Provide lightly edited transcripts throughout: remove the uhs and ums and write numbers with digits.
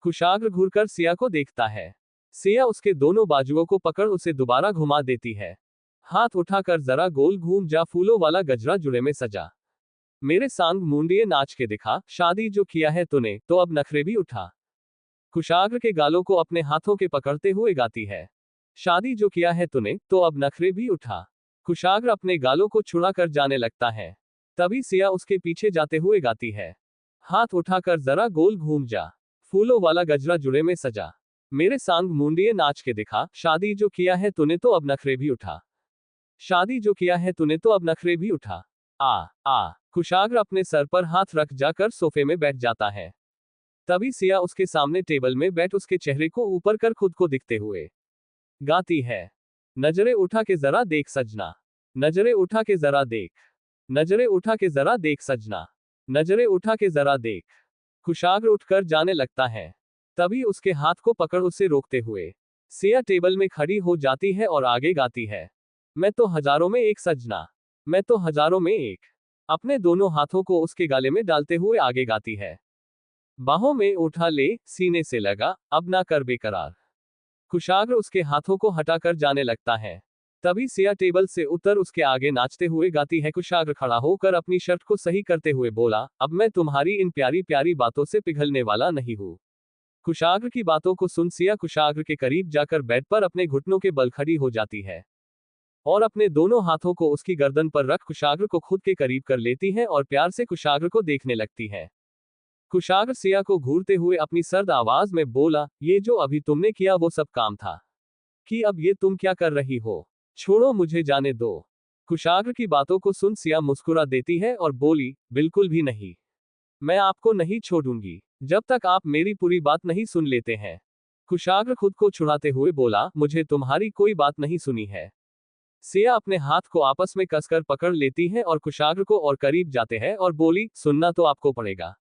कुशाग्र घूरकर सिया को देखता है। सिया उसके दोनों बाजुओं को पकड़ उसे दोबारा घुमा देती है। हाथ उठाकर जरा गोल घूम जा, फूलों वाला गजरा जुड़े में सजा। मेरे सांग मुंडिये नाच के दिखा, शादी जो किया है तूने तो अब नखरे भी उठा। कुशाग्र के गालों को अपने हाथों के पकड़ते हुए गाती है। शादी जो किया है तूने तो अब नखरे भी उठा। कुशाग्र अपने गालों को छुड़ा कर जाने लगता है। तभी सिया उसके पीछे जाते हुए गाती है। हाथ उठाकर जरा गोल घूम जा, फूलों वाला गजरा जुड़े में सजा। मेरे सांग मुंडिये नाच के दिखा, शादी जो किया है तूने तो अब नखरे भी उठा। शादी जो किया है तूने तो अब नखरे भी उठा। आ कुशाग्र अपने सर पर हाथ रख जाकर सोफे में बैठ जाता है। तभी सिया उसके सामने टेबल में बैठ उसके चेहरे को ऊपर कर खुद को दिखते हुए गाती है। नजरे उठा के जरा देख सजना, नजरे उठा के जरा देख, नजरे उठा के जरा देख सजना, नजरे उठा के जरा देख। कुशाग्र उठकर जाने लगता है। तभी उसके हाथ को पकड़ उसे रोकते हुए सिया टेबल में खड़ी हो जाती है और आगे गाती है। मैं तो हजारों में एक सजना, मैं तो हजारों में एक। अपने दोनों हाथों को उसके गाले में डालते हुए आगे गाती है। बाहों में उठा ले, सीने से लगा, अब ना कर बेकरार। कुशाग्र उसके हाथों को हटाकर जाने लगता है। तभी सिया टेबल से उतर उसके आगे नाचते हुए गाती है। कुशाग्र खड़ा होकर अपनी शर्ट को सही करते हुए बोला, अब मैं तुम्हारी इन प्यारी प्यारी बातों से पिघलने वाला नहीं हूँ। कुशाग्र की बातों को सुन सिया कुशाग्र के करीब जाकर बेड पर अपने घुटनों के बल खड़ी हो जाती है और अपने दोनों हाथों को उसकी गर्दन पर रख कुशाग्र को खुद के करीब कर लेती है और प्यार से कुशाग्र को देखने लगती है। कुशाग्र सिया को घूरते हुए अपनी सर्द आवाज में बोला, ये जो अभी तुमने किया वो सब काम था कि अब ये तुम क्या कर रही हो? छोड़ो, मुझे जाने दो। कुशाग्र की बातों को सुन सिया मुस्कुरा देती है और बोली, बिल्कुल भी नहीं, मैं आपको नहीं छोड़ूंगी जब तक आप मेरी पूरी बात नहीं सुन लेते हैं। कुशाग्र खुद को छुड़ाते हुए बोला, मुझे तुम्हारी कोई बात नहीं सुनी है। सिया अपने हाथ को आपस में कसकर पकड़ लेती है और कुशाग्र को और करीब जाते हैं और बोली, सुनना तो आपको पड़ेगा।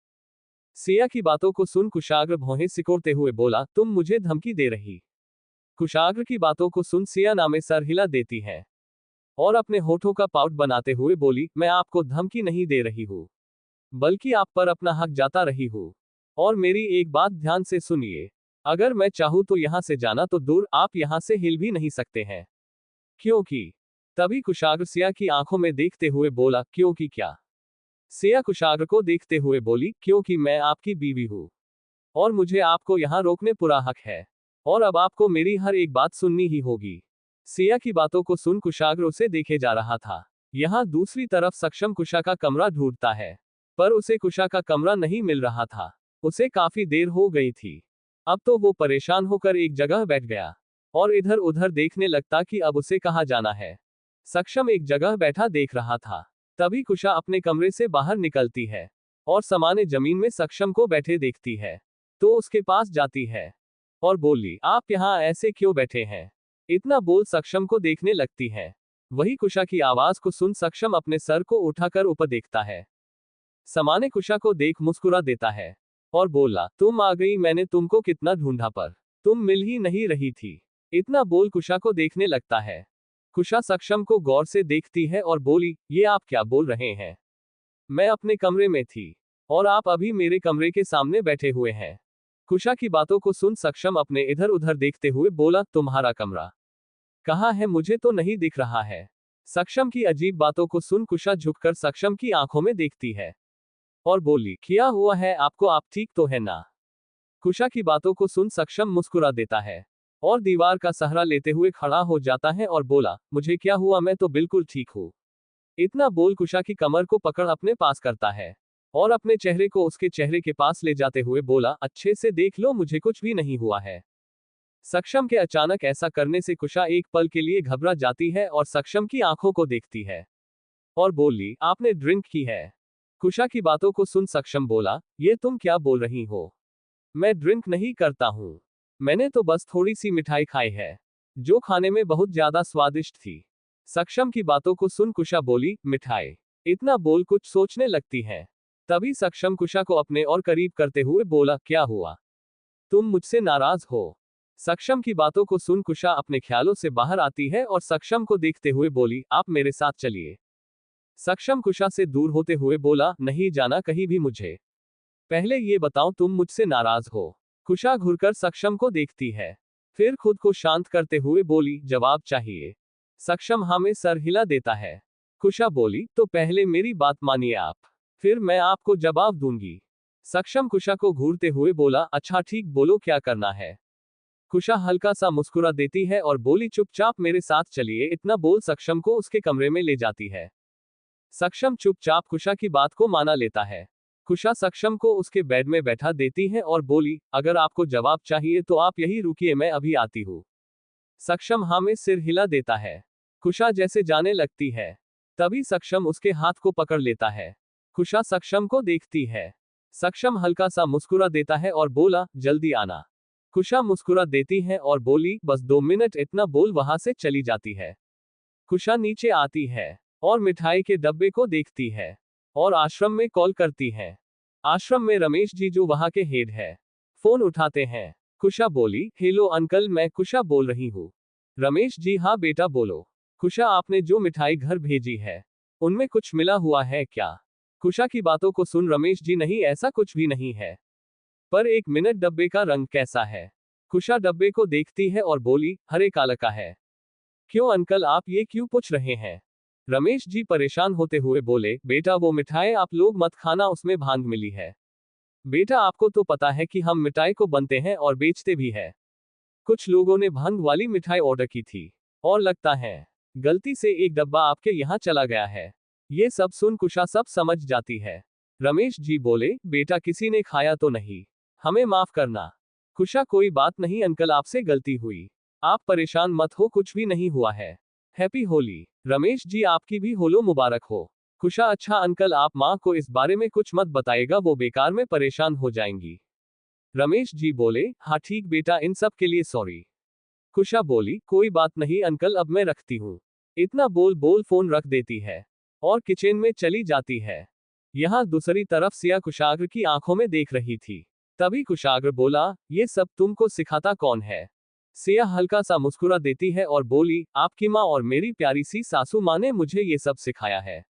सिया की बातों को सुन कुशाग्र भौहें सिकोड़ते हुए बोला, तुम मुझे धमकी दे रही? कुशाग्र की बातों को सुन सिया नामे सर हिला देती है और अपने होठों का पाउट बनाते हुए बोली, मैं आपको धमकी नहीं दे रही हूँ, बल्कि आप पर अपना हक जाता रही हूँ। और मेरी एक बात ध्यान से सुनिए, अगर मैं चाहूँ तो यहाँ से जाना तो दूर, आप यहाँ से हिल भी नहीं सकते हैं। क्योंकि तभी कुशाग्र सिया की आंखों में देखते हुए बोला, क्योंकि क्या? सिया कुशाग्र को देखते हुए बोली, क्योंकि मैं आपकी बीवी हूँ और मुझे आपको यहाँ रोकने पूरा हक है और अब आपको मेरी हर एक बात सुननी ही होगी। सिया की बातों को सुन कुशाग्र उसे देखे जा रहा था। यहाँ दूसरी तरफ सक्षम कुशा का कमरा ढूंढता है, पर उसे कुशा का कमरा नहीं मिल रहा था। उसे काफी देर हो गई थी। अब तो वो परेशान होकर एक जगह बैठ गया और इधर उधर देखने लगता कि अब उसे कहाँ जाना है। सक्षम एक जगह बैठा देख रहा था। तभी कुशा अपने कमरे से बाहर निकलती है और सामान्य जमीन में सक्षम को बैठे देखती है तो उसके पास जाती है और बोली, आप यहाँ ऐसे क्यों बैठे हैं? इतना बोल सक्षम को देखने लगती है। वही कुशा की आवाज को सुन सक्षम अपने सर को उठाकर ऊपर देखता है। सामान्य कुशा को देख मुस्कुरा देता है और बोला, तुम आ गई, मैंने तुमको कितना ढूंढा पर तुम मिल ही नहीं रही थी। इतना बोल कुशा को देखने लगता है। कुशा सक्षम को गौर से देखती है और बोली, ये आप क्या बोल रहे हैं? मैं अपने कमरे में थी और आप अभी मेरे कमरे के सामने बैठे हुए हैं। कुशा की बातों को सुन सक्षम अपने इधर उधर देखते हुए बोला, तुम्हारा कमरा कहाँ है? मुझे तो नहीं दिख रहा है। सक्षम की अजीब बातों को सुन कुशा झुककर सक्षम की आंखों में देखती है और बोली, क्या हुआ है आपको? आप ठीक तो है ना? कुशा की बातों को सुन सक्षम मुस्कुरा देता है और दीवार का सहारा लेते हुए खड़ा हो जाता है और बोला, मुझे क्या हुआ, मैं तो बिल्कुल ठीक हूँ। इतना बोल कुशा की कमर को पकड़ अपने पास करता है और अपने चेहरे को उसके चेहरे के पास ले जाते हुए बोला, अच्छे से देख लो, मुझे कुछ भी नहीं हुआ है। सक्षम के अचानक ऐसा करने से कुशा एक पल के लिए घबरा जाती है और सक्षम की आंखों को देखती है और बोली, आपने ड्रिंक की है? कुशा की बातों को सुन सक्षम बोला, ये तुम क्या बोल रही हो? मैं ड्रिंक नहीं करता हूँ, मैंने तो बस थोड़ी सी मिठाई खाई है जो खाने में बहुत ज्यादा स्वादिष्ट थी। सक्षम की बातों को सुन कुशा बोली, मिठाई? इतना बोल कुछ सोचने लगती है। तभी सक्षम कुशा को अपने और करीब करते हुए बोला, क्या हुआ, तुम मुझसे नाराज हो? सक्षम की बातों को सुन कुशा अपने ख्यालों से बाहर आती है और सक्षम को देखते हुए बोली, आप मेरे साथ चलिए। सक्षम कुशा से दूर होते हुए बोला, नहीं जाना कहीं भी, मुझे पहले ये बताओ तुम मुझसे नाराज हो कुशा घुरकर सक्षम को देखती है, फिर खुद को शांत करते हुए बोली, जवाब चाहिए। सक्षम हाँ में सर हिला देता है। कुशा बोली, तो पहले मेरी बात मानिए आप, फिर मैं आपको जवाब दूंगी। सक्षम कुशा को घूरते हुए बोला, अच्छा ठीक, बोलो क्या करना है। कुशा हल्का सा मुस्कुरा देती है और बोली, चुपचाप मेरे साथ चलिए। इतना बोल सक्षम को उसके कमरे में ले जाती है। सक्षम चुपचाप कुशा की बात को माना लेता है। कुशा सक्षम को उसके बेड में बैठा देती है और बोली, अगर आपको जवाब चाहिए तो आप यही रुकिए, मैं अभी आती हूँ। सक्षम हाँ में सिर हिला देता है। कुशा जैसे जाने लगती है, तभी सक्षम उसके हाथ को पकड़ लेता है। कुशा सक्षम को देखती है। सक्षम हल्का सा मुस्कुरा देता है और बोला, जल्दी आना। कुशा मुस्कुरा देती है और बोली, बस 2 मिनट। इतना बोल वहां से चली जाती है। कुशा नीचे आती है और मिठाई के डब्बे को देखती है और आश्रम में कॉल करती है। आश्रम में रमेश जी जो वहां के हेड है, फोन उठाते हैं। कुशा बोली, हेलो अंकल, मैं कुशा बोल रही हूँ। रमेश जी, हाँ बेटा बोलो। कुशा, आपने जो मिठाई घर भेजी है उनमें कुछ मिला हुआ है क्या? कुशा की बातों को सुन रमेश जी, नहीं ऐसा कुछ भी नहीं है। पर 1 मिनट, डब्बे का रंग कैसा है? कुशा डब्बे को देखती है और बोली, हरे काला का है। क्यों अंकल, आप ये क्यों पूछ रहे हैं? रमेश जी परेशान होते हुए बोले, बेटा वो मिठाई आप लोग मत खाना, उसमें भांग मिली है। बेटा आपको तो पता है कि हम मिठाई को बनते हैं और बेचते भी है। कुछ लोगों ने भांग वाली मिठाई ऑर्डर की थी और लगता है गलती से एक डब्बा आपके यहाँ चला गया है। ये सब सुन कुशा सब समझ जाती है। रमेश जी बोले, बेटा किसी ने खाया तो नहीं, हमें माफ करना। कुशा, कोई बात नहीं अंकल, आपसे गलती हुई, आप परेशान मत हो, कुछ भी नहीं हुआ है। हैप्पी होली। रमेश जी, आपकी भी होलो मुबारक हो। कुशा, अच्छा अंकल, आप माँ को इस बारे में कुछ मत बताइएगा, वो बेकार में परेशान हो जाएंगी। रमेश जी बोले, हाँ ठीक बेटा, इन सब के लिए सॉरी। कुशा बोली, कोई बात नहीं अंकल, अब मैं रखती हूँ। इतना बोल बोल फोन रख देती है और किचन में चली जाती है। यहाँ दूसरी तरफ सिया कुशाग्र की आंखों में देख रही थी। तभी कुशाग्र बोला, ये सब तुमको सिखाता कौन है? सिया हल्का सा मुस्कुरा देती है और बोली, आपकी माँ और मेरी प्यारी सी सासू माँ ने मुझे ये सब सिखाया है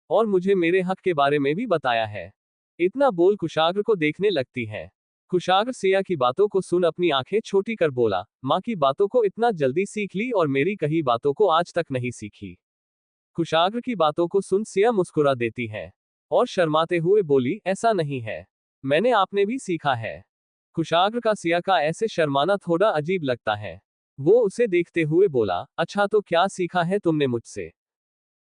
और मुझे मेरे हक के बारे में भी बताया है। इतना बोल कुशाग्र को देखने लगती है। कुशाग्र सिया की बातों को सुन अपनी आंखें छोटी कर बोला, माँ की बातों को इतना जल्दी सीख ली और मेरी कही बातों को आज तक नहीं सीखी। कुशाग्र की बातों को सुन सिया मुस्कुरा देती है और शर्माते हुए बोली, ऐसा नहीं है, मैंने आपने भी सीखा है। कुशाग्र का सिया का ऐसे शर्माना थोड़ा अजीब लगता है। वो उसे देखते हुए बोला, अच्छा तो क्या सीखा है तुमने मुझसे?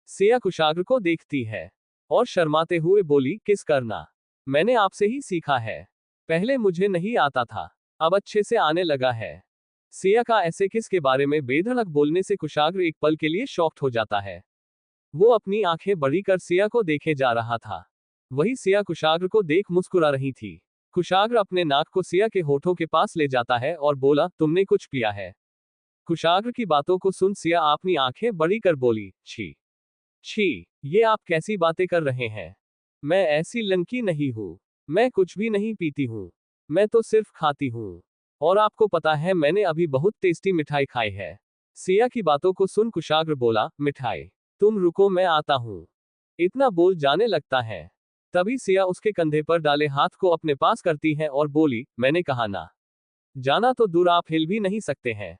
सिया कुशाग्र को देखती है और शर्माते हुए बोली, किस करना? मैंने आपसे ही सीखा है। पहले मुझे नहीं आता था, अब अच्छे से आने लगा है। सिया का ऐसे किस के बारे में बेधड़क बोलने से कुशाग्र एक पल के लिए शॉक्ड हो जाता है। वो अपनी आंखें बड़ी कर सिया को देखे जा रहा था। वही सिया कुशाग्र को देख मुस्कुरा रही थी। कुशाग्र अपने नाक को सिया के होठों के पास ले जाता है और बोला, तुमने कुछ पिया है? कुशाग्र की बातों को सुन सिया अपनी आंखें बड़ी कर बोली, छी छी, ये आप कैसी बातें कर रहे हैं? मैं ऐसी लंकी नहीं हूँ, मैं कुछ भी नहीं पीती हूँ, मैं तो सिर्फ खाती हूँ। और आपको पता है मैंने अभी बहुत टेस्टी मिठाई खाई है। सिया की बातों को सुन कुशाग्र बोला, मिठाई? तुम रुको, मैं आता हूँ। इतना बोल जाने लगता है। तभी सिया उसके कंधे पर डाले हाथ को अपने पास करती है और बोली, मैंने कहा ना, जाना तो दूर, आप हिल भी नहीं सकते हैं।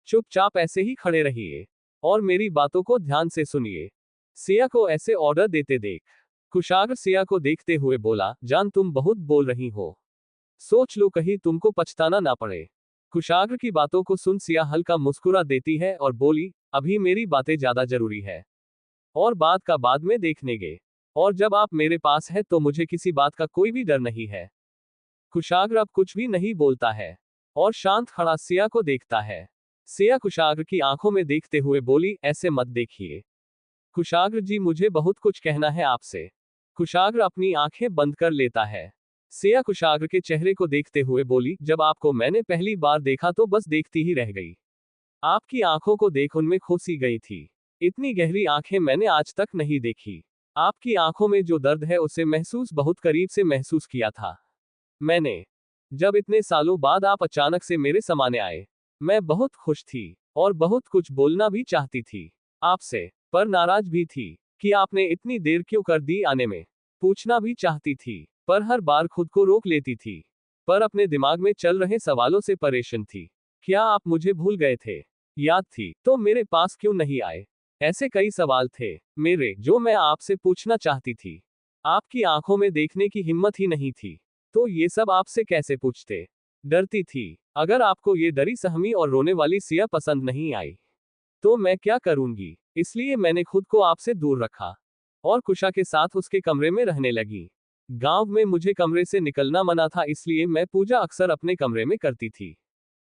चुपचाप ऐसे ही खड़े रहिए और मेरी बातों को ध्यान से सुनिए। सिया को ऐसे ऑर्डर देते देख कुशाग्र सिया को देखते हुए बोला, जान तुम बहुत बोल रही हो, सोच लो कहीं तुमको पछताना ना पड़े। कुशाग्र की बातों को सुन सिया हल्का मुस्कुरा देती है और बोली, अभी मेरी बातें ज्यादा जरूरी है और बात का बाद में देखनेंगे, और जब आप मेरे पास है तो मुझे किसी बात का कोई भी डर नहीं है। कुशाग्र अब कुछ भी नहीं बोलता है और शांत खड़ा सिया को देखता है। सिया कुशाग्र की आंखों में देखते हुए बोली, ऐसे मत देखिए कुशाग्र जी, मुझे बहुत कुछ कहना है आपसे। कुशाग्र अपनी आंखें बंद कर लेता है। सिया कुशाग्र के चेहरे को देखते हुए बोली, जब आपको मैंने पहली बार देखा तो बस देखती ही रह गई। आपकी आंखों को देख उनमें खो सी गई थी। इतनी गहरी आंखें मैंने आज तक नहीं देखी। आपकी आंखों में जो दर्द है उसे महसूस बहुत करीब से महसूस किया था मैंने, जब इतने सालों बाद आप अचानक से मेरे सामने आए। मैं बहुत खुश थी और बहुत कुछ बोलना भी चाहती थी आपसे, पर नाराज भी थी कि आपने इतनी देर क्यों कर दी आने में। पूछना भी चाहती थी, पर हर बार खुद को रोक लेती थी। पर अपने दिमाग में चल रहे सवालों से परेशान थी। क्या आप मुझे भूल गए थे? याद थी तो मेरे पास क्यों नहीं आए? ऐसे कई सवाल थे मेरे जो मैं आपसे पूछना चाहती थी। आपकी आंखों में देखने की हिम्मत ही नहीं थी, तो ये सब आपसे कैसे पूछते? डरती थी, अगर आपको ये डरी सहमी और रोने वाली सिया पसंद नहीं आई तो मैं क्या करूंगी? इसलिए मैंने खुद को आपसे दूर रखा और कुशा के साथ उसके कमरे में रहने लगी। गांव में मुझे कमरे से निकलना मना था, इसलिए मैं पूजा अक्सर अपने कमरे में करती थी।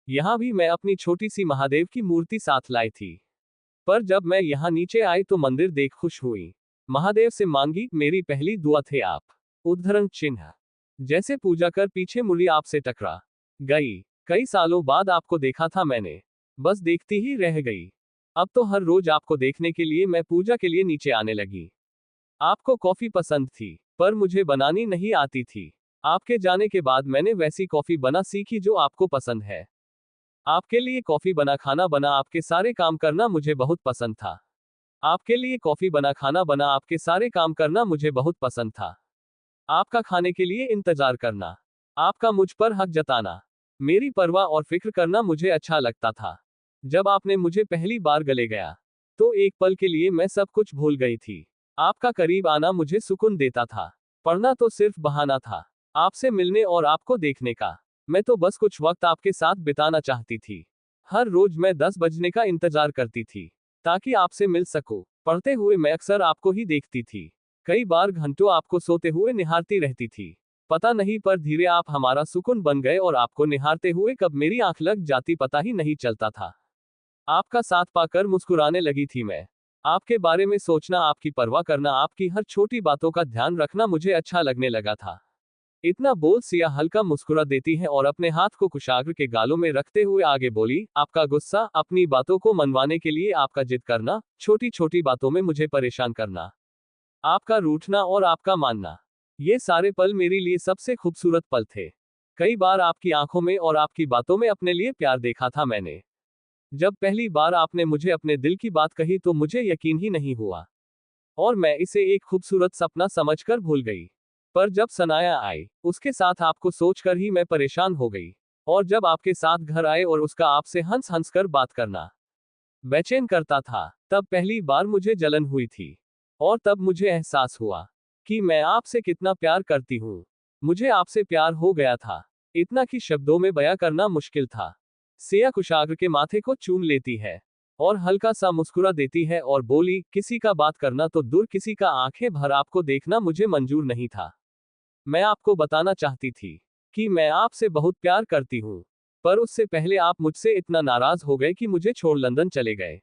यहाँ भी मैं अपनी छोटी सी महादेव की मूर्ति साथ लाई थी। पर जब मैं यहाँ नीचे आई तो मंदिर देख खुश हुई। महादेव से मांगी, मेरी पहली दुआ थे आप। उद्धरण चिन्ह। जैसे पूजा कर पीछे मुड़ी आपसे टकरा गई। कई सालों बाद आपको देखा था मैंने, बस देखती ही रह गई। अब तो हर रोज आपको देखने के लिए मैं पूजा के लिए नीचे आने लगी। आपको कॉफी पसंद थी, पर मुझे बनानी नहीं आती थी। आपके जाने के बाद मैंने वैसी कॉफी बना सीखी जो आपको पसंद है। आपके लिए कॉफी बना खाना बना आपके सारे काम करना मुझे बहुत पसंद था। आपके लिए कॉफी बना खाना बना आपके सारे काम करना मुझे बहुत पसंद था। आपका खाने के लिए इंतजार करना, आपका मुझ पर हक जताना, मेरी परवाह और फिक्र करना मुझे अच्छा लगता था। जब आपने मुझे पहली बार गले गया तो एक पल के लिए मैं सब कुछ भूल गई थी। आपका करीब आना मुझे सुकून देता था। पढ़ना तो सिर्फ बहाना था आपसे मिलने और आपको देखने का। मैं तो बस कुछ वक्त आपके साथ बिताना चाहती थी। हर रोज मैं 10 बजने का इंतजार करती थी ताकि आपसे मिल सकूं। पढ़ते हुए मैं अक्सर आपको ही देखती थी। कई बार घंटों आपको सोते हुए निहारती रहती थी। पता नहीं, पर धीरे आप हमारा सुकून बन गए और आपको निहारते हुए कब मेरी आंख लग जाती पता ही नहीं चलता था। आपका साथ पाकर मुस्कुराने लगी थी मैं। आपके बारे में सोचना, आपकी परवाह करना, आपकी हर छोटी बातों का ध्यान रखना मुझे अच्छा लगने लगा था। इतना बोल सिया हल्का मुस्कुरा देती है और अपने हाथ को कुशाग्र के गालों में रखते हुए आगे बोली, आपका गुस्सा, अपनी बातों को मनवाने के लिए आपका जिद करना, छोटी छोटी बातों में मुझे परेशान करना, आपका रूठना और आपका मानना, ये सारे पल मेरे लिए सबसे खूबसूरत पल थे। कई बार आपकी आंखों में और आपकी बातों में अपने लिए प्यार देखा था मैंने। जब पहली बार आपने मुझे अपने दिल की बात कही तो मुझे यकीन ही नहीं हुआ और मैं इसे एक खूबसूरत सपना समझकर भूल गई। पर जब सनाया आई, उसके साथ आपको सोचकर ही मैं परेशान हो गई। और जब आपके साथ घर आए और उसका आपसे हंस हंस कर बात करना बेचैन करता था, तब पहली बार मुझे जलन हुई थी। और तब मुझे एहसास हुआ कि मैं आपसे कितना प्यार करती हूँ। मुझे आपसे प्यार हो गया था, इतना कि शब्दों में बयां करना मुश्किल था। सिया कुशाग्र के माथे को चूम लेती है और हल्का सा मुस्कुरा देती है और बोली, किसी का बात करना तो दूर, किसी का आंखें भर आपको देखना मुझे मंजूर नहीं था। मैं आपको बताना चाहती थी कि मैं आपसे बहुत प्यार करती हूँ, पर उससे पहले आप मुझसे इतना नाराज हो गए कि मुझे छोड़ लंदन चले गए।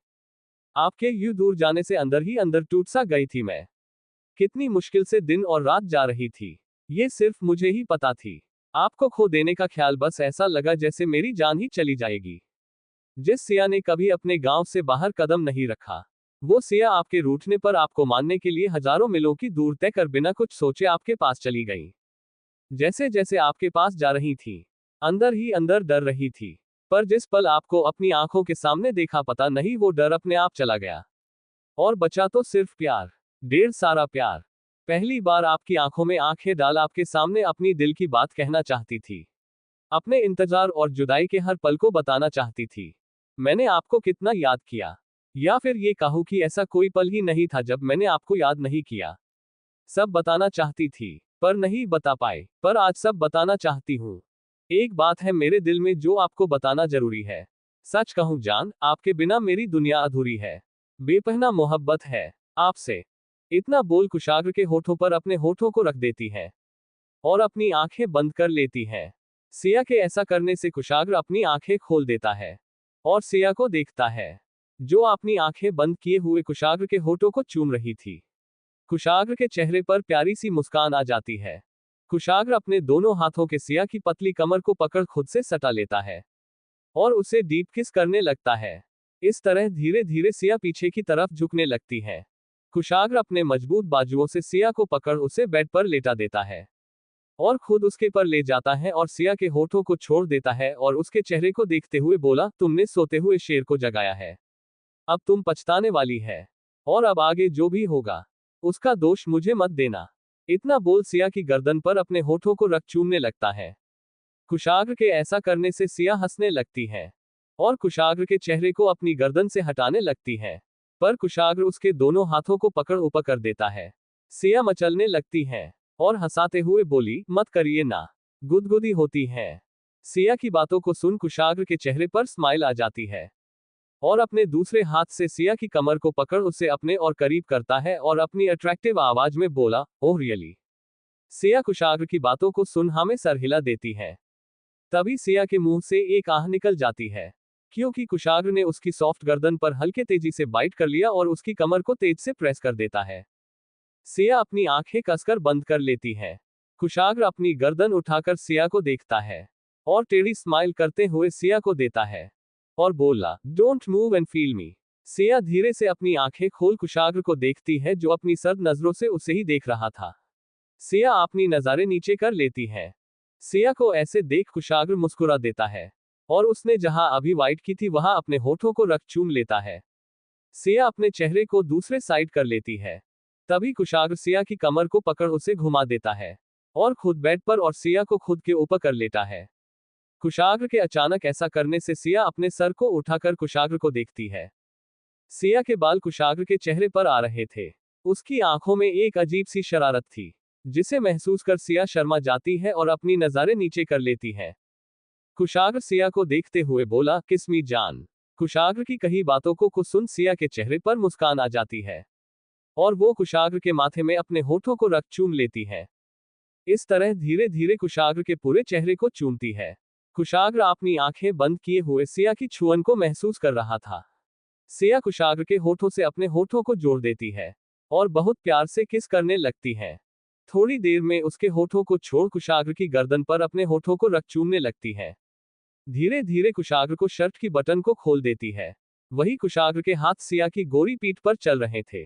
आपके यूं दूर जाने से अंदर ही अंदर टूट सा गई थी मैं। कितनी मुश्किल से दिन और रात जा रही थी, ये सिर्फ मुझे ही पता थी। आपको खो देने का ख्याल, बस ऐसा लगा जैसे मेरी जान ही चली जाएगी। जिस सिया ने कभी अपने गांव से बाहर कदम नहीं रखा, वो सिया आपके रूठने पर आपको मानने के लिए हजारों मीलों की दूर तय कर बिना कुछ सोचे आपके पास चली गई। जैसे जैसे आपके पास जा रही थी, अंदर ही अंदर डर रही थी। पर जिस पल आपको अपनी आंखों के सामने देखा, पता नहीं वो डर अपने आप चला गया और बचा तो सिर्फ प्यार, ढेर सारा प्यार। पहली बार आपकी आंखों में आंखें डाल आपके सामने अपनी दिल की बात कहना चाहती थी। अपने इंतजार और जुदाई के हर पल को बताना चाहती थी। मैंने आपको कितना याद किया, या फिर ये कहूं कि ऐसा कोई पल ही नहीं था जब मैंने आपको याद नहीं किया। सब बताना चाहती थी, पर नहीं बता पाए, पर आज सब बताना चाहती हूँ। एक बात है मेरे दिल में जो आपको बताना जरूरी है। सच कहूं जान, आपके बिना मेरी दुनिया अधूरी है। बेपहना मोहब्बत है आपसे। इतना बोल कुशाग्र के होठों पर अपने होठों को रख देती है और अपनी आंखें बंद कर लेती है। सिया के ऐसा करने से कुशाग्र अपनी आंखें खोल देता है और सिया को देखता है, जो अपनी आंखें बंद किए हुए कुशाग्र के होठों को चूम रही थी। कुशाग्र के चेहरे पर प्यारी सी मुस्कान आ जाती है। कुशाग्र अपने दोनों हाथों के सिया की पतली कमर को पकड़ खुद से सटा लेता है और उसे डीप किस करने लगता है। इस तरह धीरे धीरे सिया पीछे की तरफ झुकने लगती है। कुशाग्र अपने मजबूत बाजुओं से सिया को पकड़ उसे बेड पर लेटा देता है और खुद उसके पर ले जाता है और सिया के होठों को छोड़ देता है और उसके चेहरे को देखते हुए बोला, तुमने सोते हुए शेर को जगाया है, अब तुम पछताने वाली है और अब आगे जो भी होगा उसका दोष मुझे मत देना। इतना बोल सिया की गर्दन पर अपने होठों को रख चूमने लगता है। कुशाग्र के ऐसा करने से सिया हंसने लगती है और कुशाग्र के चेहरे को अपनी गर्दन से हटाने लगती है, पर कुशाग्र उसके दोनों हाथों को पकड़ ऊपर कर देता है। सिया मचलने लगती है और हंसाते हुए बोली, मत करिए ना, गुदगुदी होती है। सिया की बातों को सुन कुशाग्र के चेहरे पर स्माइल आ जाती है और अपने दूसरे हाथ से सिया की कमर को पकड़ उसे अपने और करीब करता है और अपनी अट्रैक्टिव आवाज में बोला, ओह रियली। सिया कुशाग्र की बातों को सुन हमें सर हिला देती है। तभी सिया के मुंह से एक आह निकल जाती है, क्योंकि कुशाग्र ने उसकी सॉफ्ट गर्दन पर हल्के तेजी से बाइट कर लिया और उसकी कमर को तेज से प्रेस कर देता है। सिया अपनी आंखें कसकर बंद कर लेती है। कुशाग्र अपनी गर्दन उठाकर सिया को देखता है और टेढ़ी स्माइल करते हुए सिया को देता है और बोला, don't move and feel me. Siya धीरे से अपनी आंखें खोल कुशाग्र को देखती है, जो अपनी सर्द नजरों से उसे ही देख रहा था। सिया अपनी नजरें नीचे कर लेती है। सिया को ऐसे देख कुशाग्र मुस्कुरा देता है और उसने जहां अभी वाइट की थी वहां अपने होठों को रख चूम लेता है। सिया अपने चेहरे को दूसरे साइड कर लेती है। तभी कुशाग्र सिया की कमर को पकड़ उसे घुमा देता है और खुद बेड पर और सिया को खुद के ऊपर कर लेता है। कुशाग्र के अचानक ऐसा करने से सिया अपने सर को उठाकर कुशाग्र को देखती है। सिया के बाल कुशाग्र के चेहरे पर आ रहे थे। उसकी आंखों में एक अजीब सी शरारत थी, जिसे महसूस कर सिया शर्मा जाती है और अपनी नजरें नीचे कर लेती है। कुशाग्र सिया को देखते हुए बोला, किस मी जान। कुशाग्र की कही बातों को सुन सिया के चेहरे पर मुस्कान आ जाती है और वो कुशाग्र के माथे में अपने होठों को रख चूम लेती है। इस तरह धीरे धीरे कुशाग्र के पूरे चेहरे को चूमती है। कुशाग्र अपनी आंखें बंद किए हुए सिया की छुअन को महसूस कर रहा था। सिया कुशाग्र के होठों से अपने होठों को जोड़ देती है और बहुत प्यार से किस करने लगती है। थोड़ी देर में उसके होठों को छोड़ कुशाग्र की गर्दन पर अपने होठों को रख चूमने लगती है। धीरे धीरे कुशाग्र को शर्ट की बटन को खोल देती है। वही कुशाग्र के हाथ सिया की गोरी पीठ पर चल रहे थे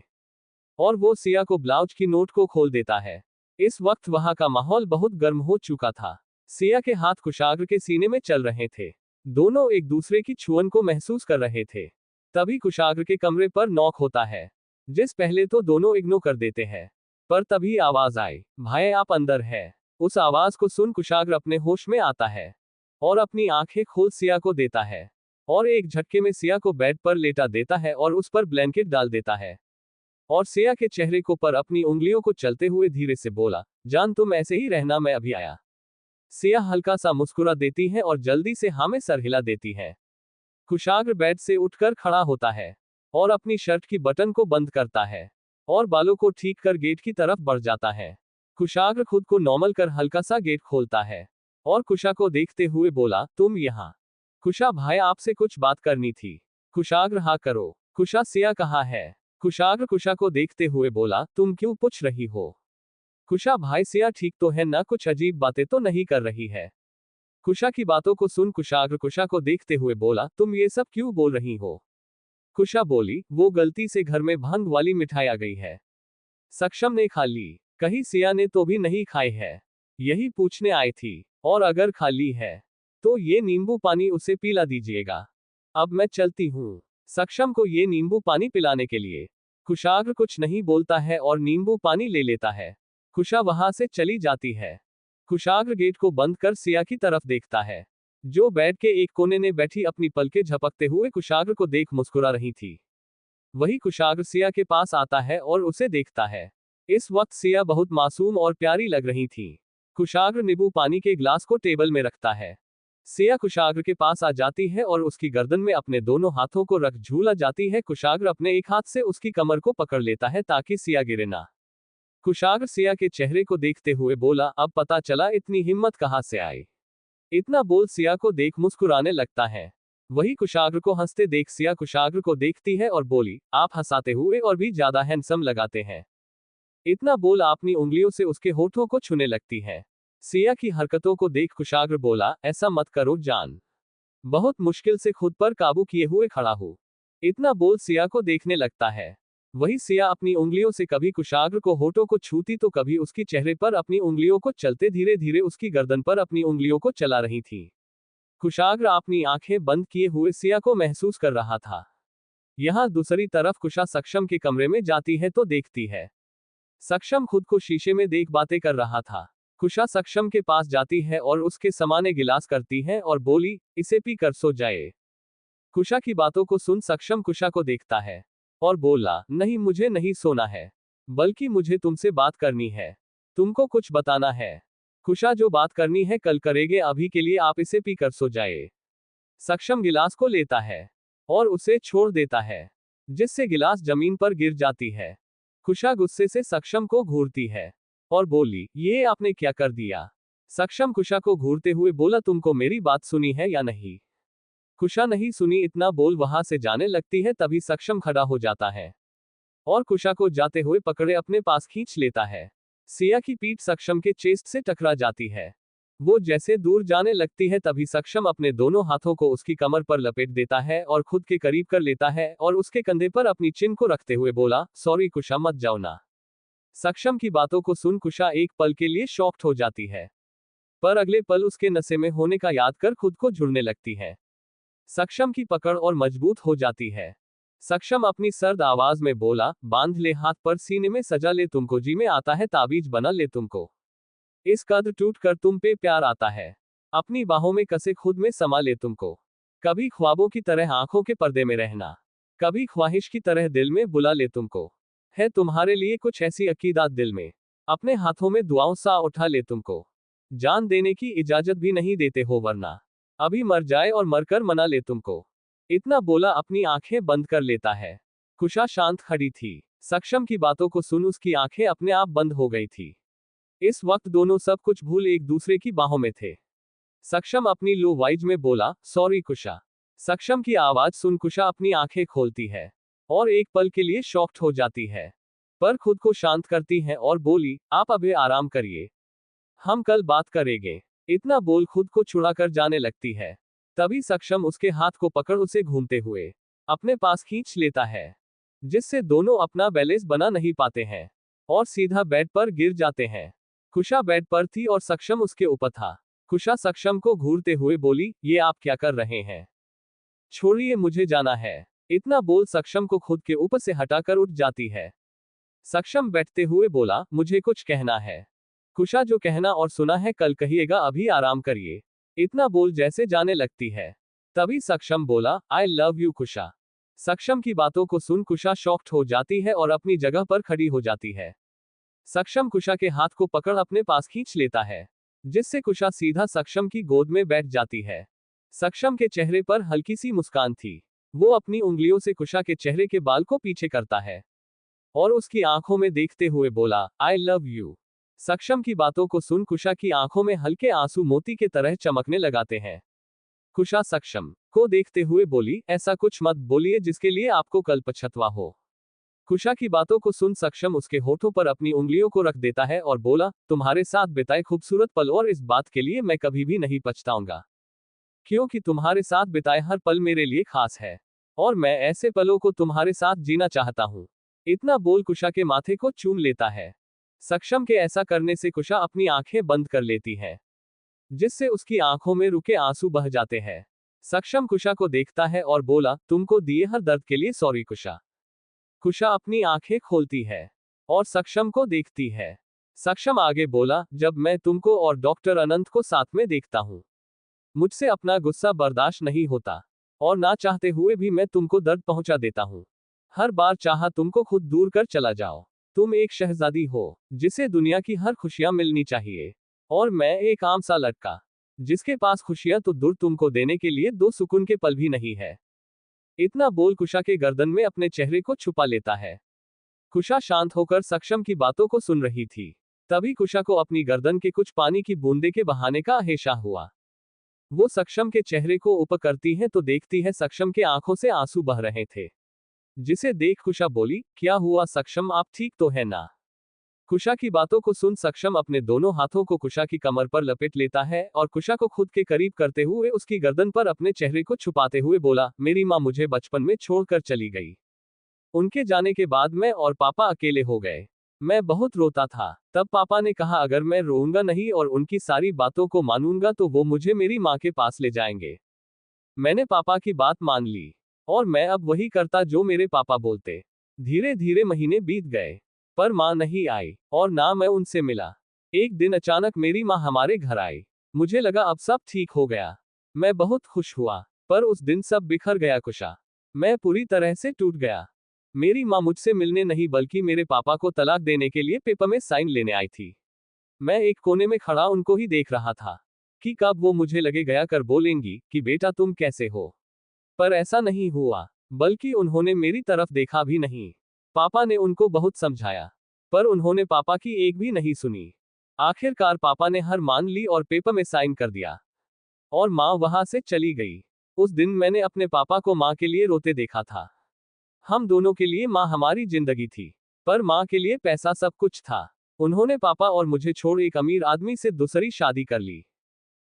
और वो सिया को ब्लाउज की नोट को खोल देता है। इस वक्त वहां का माहौल बहुत गर्म हो चुका था। सिया के हाथ कुशाग्र के सीने में चल रहे थे। दोनों एक दूसरे की छुअन को महसूस कर रहे थे। तभी कुशाग्र के कमरे पर नॉक होता है, जिस पहले तो दोनों इग्नोर कर देते हैं, पर तभी आवाज आई, भाई आप अंदर है। उस आवाज को सुन कुशाग्र अपने होश में आता है और अपनी आंखें खोल सिया को देता है और एक झटके में सिया को बेड पर लेटा देता है और उस पर ब्लैंकेट डाल देता है और सिया के चेहरे को पर अपनी उंगलियों को चलते हुए धीरे से बोला, जान तुम ऐसे ही रहना, मैं अभी आया। सिया हल्का सा मुस्कुरा देती है और जल्दी से हमें सर हिला देती है। कुशाग्र बेड से उठकर खड़ा होता है और अपनी शर्ट की बटन को बंद करता है और बालों को ठीक कर गेट की तरफ बढ़ जाता है। कुशाग्र खुद को नॉर्मल कर हल्का सा गेट खोलता है और कुशा को देखते हुए बोला, तुम यहाँ। कुशा भाई आपसे कुछ बात करनी थी। कुशाग्र हाँ करो। कुशा सिया कहाँ है। कुशाग्र कुशा को देखते हुए बोला, तुम क्यों पूछ रही हो। कुशा भाई सिया ठीक तो है ना, कुछ अजीब बातें तो नहीं कर रही है। कुशा की बातों को सुन कुशाग्र कुशा को देखते हुए बोला, तुम ये सब क्यों बोल रही हो। कुशा बोली, वो गलती से घर में भांग वाली मिठाई आ गई है, सक्षम ने खा ली, कहीं सिया ने तो भी नहीं खाई है, यही पूछने आई थी, और अगर खा ली है तो ये नींबू पानी उसे पिला दीजिएगा। अब मैं चलती हूँ सक्षम को ये नींबू पानी पिलाने के लिए। कुशाग्र कुछ नहीं बोलता है और नींबू पानी ले लेता है। कुशा वहां से चली जाती है। कुशाग्र गेट को बंद कर सिया की तरफ देखता है, जो बेड के एक कोने में बैठी अपनी पलकें झपकते हुए कुशाग्र को देख मुस्कुरा रही थी। वही कुशाग्र सिया के पास आता है और उसे देखता है। इस वक्त सिया बहुत मासूम और प्यारी लग रही थी। कुशाग्र नींबू पानी के ग्लास को टेबल में रखता है। सिया कुशाग्र के पास आ जाती है और उसकी गर्दन में अपने दोनों हाथों को रख झूला जाती है। कुशाग्र अपने एक हाथ से उसकी कमर को पकड़ लेता है ताकि सिया गिरे ना। कुशाग्र सिया के चेहरे को देखते हुए बोला, अब पता चला इतनी हिम्मत कहाँ से आई। इतना बोल सिया को देख मुस्कुराने लगता है। वही कुशाग्र को हंसते देख सिया कुशाग्र को देखती है और बोली, आप हंसाते हुए और भी ज्यादा हैंडसम लगाते हैं। इतना बोल अपनी उंगलियों से उसके होठों को छूने लगती है। सिया की हरकतों को देख कुशाग्र बोला, ऐसा मत करो जान, बहुत मुश्किल से खुद पर काबू किए हुए खड़ा हूँ। इतना बोल सिया को देखने लगता है। वही सिया अपनी उंगलियों से कभी कुशाग्र को होठों को छूती तो कभी उसकी चेहरे पर अपनी उंगलियों को चलते धीरे धीरे उसकी गर्दन पर अपनी उंगलियों को चला रही थी। कुशाग्र अपनी आंखें बंद किए हुए सिया को महसूस कर रहा था। यहाँ दूसरी तरफ कुशा सक्षम के कमरे में जाती है तो देखती है सक्षम खुद को शीशे में देख बातें कर रहा था। कुशा सक्षम के पास जाती है और उसके समाने गिलास करती है और बोली, इसे पी कर सो जाए। कुशा की बातों को सुन सक्षम कुशा को देखता है और बोला, नहीं मुझे नहीं सोना है, बल्कि मुझे तुमसे बात करनी है, तुमको कुछ बताना है। कुशा, जो बात करनी है कल करेंगे, अभी के लिए आप इसे पी कर सो जाए। सक्षम गिलास को लेता है और उसे छोड़ देता है, जिससे गिलास जमीन पर गिर जाती है। कुशा गुस्से से सक्षम को घूरती है और बोली, ये आपने क्या कर दिया। सक्षम कुशा को घूरते हुए बोला, तुमको मेरी बात सुनी है या नहीं। कुशा नहीं सुनी इतना बोल वहां से जाने लगती है। तभी सक्षम खड़ा हो जाता है और कुशा को जाते हुए पकड़े अपने पास खींच लेता है। सिया की पीठ सक्षम के चेस्ट से टकरा जाती है। वो जैसे दूर जाने लगती है तभी सक्षम अपने दोनों हाथों को उसकी कमर पर लपेट देता है और खुद के करीब कर लेता है और उसके कंधे पर अपनी चिन को रखते हुए बोला, सॉरी कुशा, मत जाओ ना। सक्षम की बातों को सुन कुशा एक पल के लिए शॉक्ड हो जाती है, पर अगले पल उसके नशे में होने का याद कर खुद को झुरने लगती है। सक्षम की पकड़ और मजबूत हो जाती है। सक्षम अपनी सर्द आवाज में बोला, बांध ले हाथ पर सीने में सजा ले, तुमको जी में आता है ताबीज बना ले, तुमको इस कद्र टूट कर तुम पे प्यार आता है, अपनी बाहों में कसे खुद में समा ले, तुमको कभी ख्वाबों की तरह आंखों के पर्दे में रहना, कभी ख्वाहिश की तरह दिल में बुला ले, तुमको है तुम्हारे लिए कुछ ऐसी अकीदात दिल में, अपने हाथों में दुआओं सा उठा ले, तुमको जान देने की इजाजत भी नहीं देते हो, वरना अभी मर जाए और मरकर मना ले, तुमको इतना बोला अपनी आंखें बंद कर लेता है। कुशा शांत खड़ी थी। सक्षम की बातों को सुन उसकी आंखें अपने आप बंद हो गई थी। इस वक्त दोनों सब कुछ भूल एक दूसरे की बाहों में थे। सक्षम अपनी लो वॉइस में बोला, सॉरी कुशा। सक्षम की आवाज सुन कुशा अपनी आंखें खोलती है और एक पल के लिए शॉक्ड हो जाती है, पर खुद को शांत करती है और बोली, आप अभी आराम करिए, हम कल बात करेंगे। इतना बोल खुद को छुड़ाकर जाने लगती है। तभी सक्षम उसके हाथ को पकड़ उसे घूमते हुए अपने पास खींच लेता है, जिससे दोनों अपना बैलेंस बना नहीं पाते हैं और सीधा बेड पर गिर जाते हैं। कुशा बेड पर थी और सक्षम उसके ऊपर था। कुशा सक्षम को घूरते हुए बोली, ये आप क्या कर रहे हैं, छोड़िए, मुझे जाना है। इतना बोल सक्षम को खुद के ऊपर से हटाकर उठ जाती है। सक्षम बैठते हुए बोला, मुझे कुछ कहना है। कुशा, जो कहना और सुना है कल कहिएगा, अभी आराम करिए। इतना बोल जैसे जाने लगती है। तभी सक्षम बोला, आई लव यू कुशा। सक्षम की बातों को सुन कुशा शॉक्ड हो जाती है और अपनी जगह पर खड़ी हो जाती है। सक्षम कुशा के हाथ को पकड़ अपने पास खींच लेता है, जिससे कुशा सीधा सक्षम की गोद में बैठ जाती है। सक्षम के चेहरे पर हल्की सी मुस्कान थी। वो अपनी उंगलियों से कुशा के चेहरे के बाल को पीछे करता है और उसकी आंखों में देखते हुए बोला, आई लव यू। सक्षम की बातों को सुन कुशा की आंखों में हल्के आंसू मोती के तरह चमकने लगाते हैं। कुशा सक्षम को देखते हुए बोली, ऐसा कुछ मत बोलिए जिसके लिए आपको कल पछतावा हो। कुशा की बातों को सुन सक्षम उसके होठों पर अपनी उंगलियों को रख देता है और बोला, तुम्हारे साथ बिताए खूबसूरत पल और इस बात के लिए मैं कभी भी नहीं पछताऊंगा, क्योंकि तुम्हारे साथ बिताए हर पल मेरे लिए खास है और मैं ऐसे पलों को तुम्हारे साथ जीना चाहता हूँ। इतना बोल कुशा के माथे को चूम लेता है। सक्षम के ऐसा करने से कुशा अपनी आंखें बंद कर लेती है, जिससे उसकी आंखों में रुके आंसू बह जाते हैं। सक्षम कुशा को देखता है और बोला, तुमको दिए हर दर्द के लिए सॉरी कुशा। कुशा अपनी आंखें खोलती है और सक्षम को देखती है। सक्षम आगे बोला, जब मैं तुमको और डॉक्टर अनंत को साथ में देखता हूँ, मुझसे अपना गुस्सा बर्दाश्त नहीं होता और ना चाहते हुए भी मैं तुमको दर्द पहुंचा देता हूँ। हर बार चाहा तुमको खुद दूर कर चला जाओ। तुम एक शहजादी हो जिसे दुनिया की हर खुशियां मिलनी चाहिए, और मैं एक आम सा लड़का जिसके पास खुशियां तो दूर तुमको देने के लिए दो सुकून के पल भी नहीं है। इतना बोल कुशा के गर्दन में अपने चेहरे को छुपा लेता है। कुशा शांत होकर सक्षम की बातों को सुन रही थी। तभी कुशा को अपनी गर्दन के कुछ पानी की बूंदे के बहाने का अहेशा हुआ। वो सक्षम के चेहरे को ऊपर करती है तो देखती है सक्षम के आंखों से आंसू बह रहे थे, जिसे देख कुशा बोली, क्या हुआ सक्षम, आप ठीक तो है ना। कुशा की बातों को सुन सक्षम अपने दोनों हाथों को कुशा की कमर पर लपेट लेता है और कुशा को खुद के करीब करते हुए उसकी गर्दन पर अपने चेहरे को छुपाते हुए बोला, मेरी माँ मुझे बचपन में छोड़कर चली गई। उनके जाने के बाद मैं और पापा अकेले हो गए। मैं बहुत रोता था। तब पापा ने कहा, अगर मैं रोऊंगा नहीं और उनकी सारी बातों को मानूंगा तो वो मुझे मेरी माँ के पास ले जाएंगे। मैंने पापा की बात मान ली और मैं अब वही करता जो मेरे पापा बोलते। धीरे धीरे महीने बीत गए, पर माँ नहीं आई और ना मैं उनसे मिला। एक दिन अचानक मेरी माँ हमारे घर आई। मुझे लगा अब सब ठीक हो गया। मैं बहुत खुश हुआ। पर उस दिन सब बिखर गया कुशा। मैं पूरी तरह से टूट गया। मेरी माँ मुझसे मिलने नहीं बल्कि मेरे पापा को तलाक देने के लिए पेपर में साइन लेने आई थी। मैं एक कोने में खड़ा उनको ही देख रहा था कि कब वो मुझे लगे गया कर बोलेंगी कि बेटा तुम कैसे हो। पर ऐसा नहीं हुआ, बल्कि उन्होंने मेरी तरफ देखा भी नहीं। पापा ने उनको बहुत समझाया, पर उन्होंने पापा की एक भी नहीं सुनी। आखिरकार पापा ने हार मान ली और पेपर में साइन कर दिया और माँ वहां से चली गई। उस दिन मैंने अपने पापा को माँ के लिए रोते देखा था। हम दोनों के लिए माँ हमारी जिंदगी थी, पर माँ के लिए पैसा सब कुछ था। उन्होंने पापा और मुझे छोड़ एक अमीर आदमी से दूसरी शादी कर ली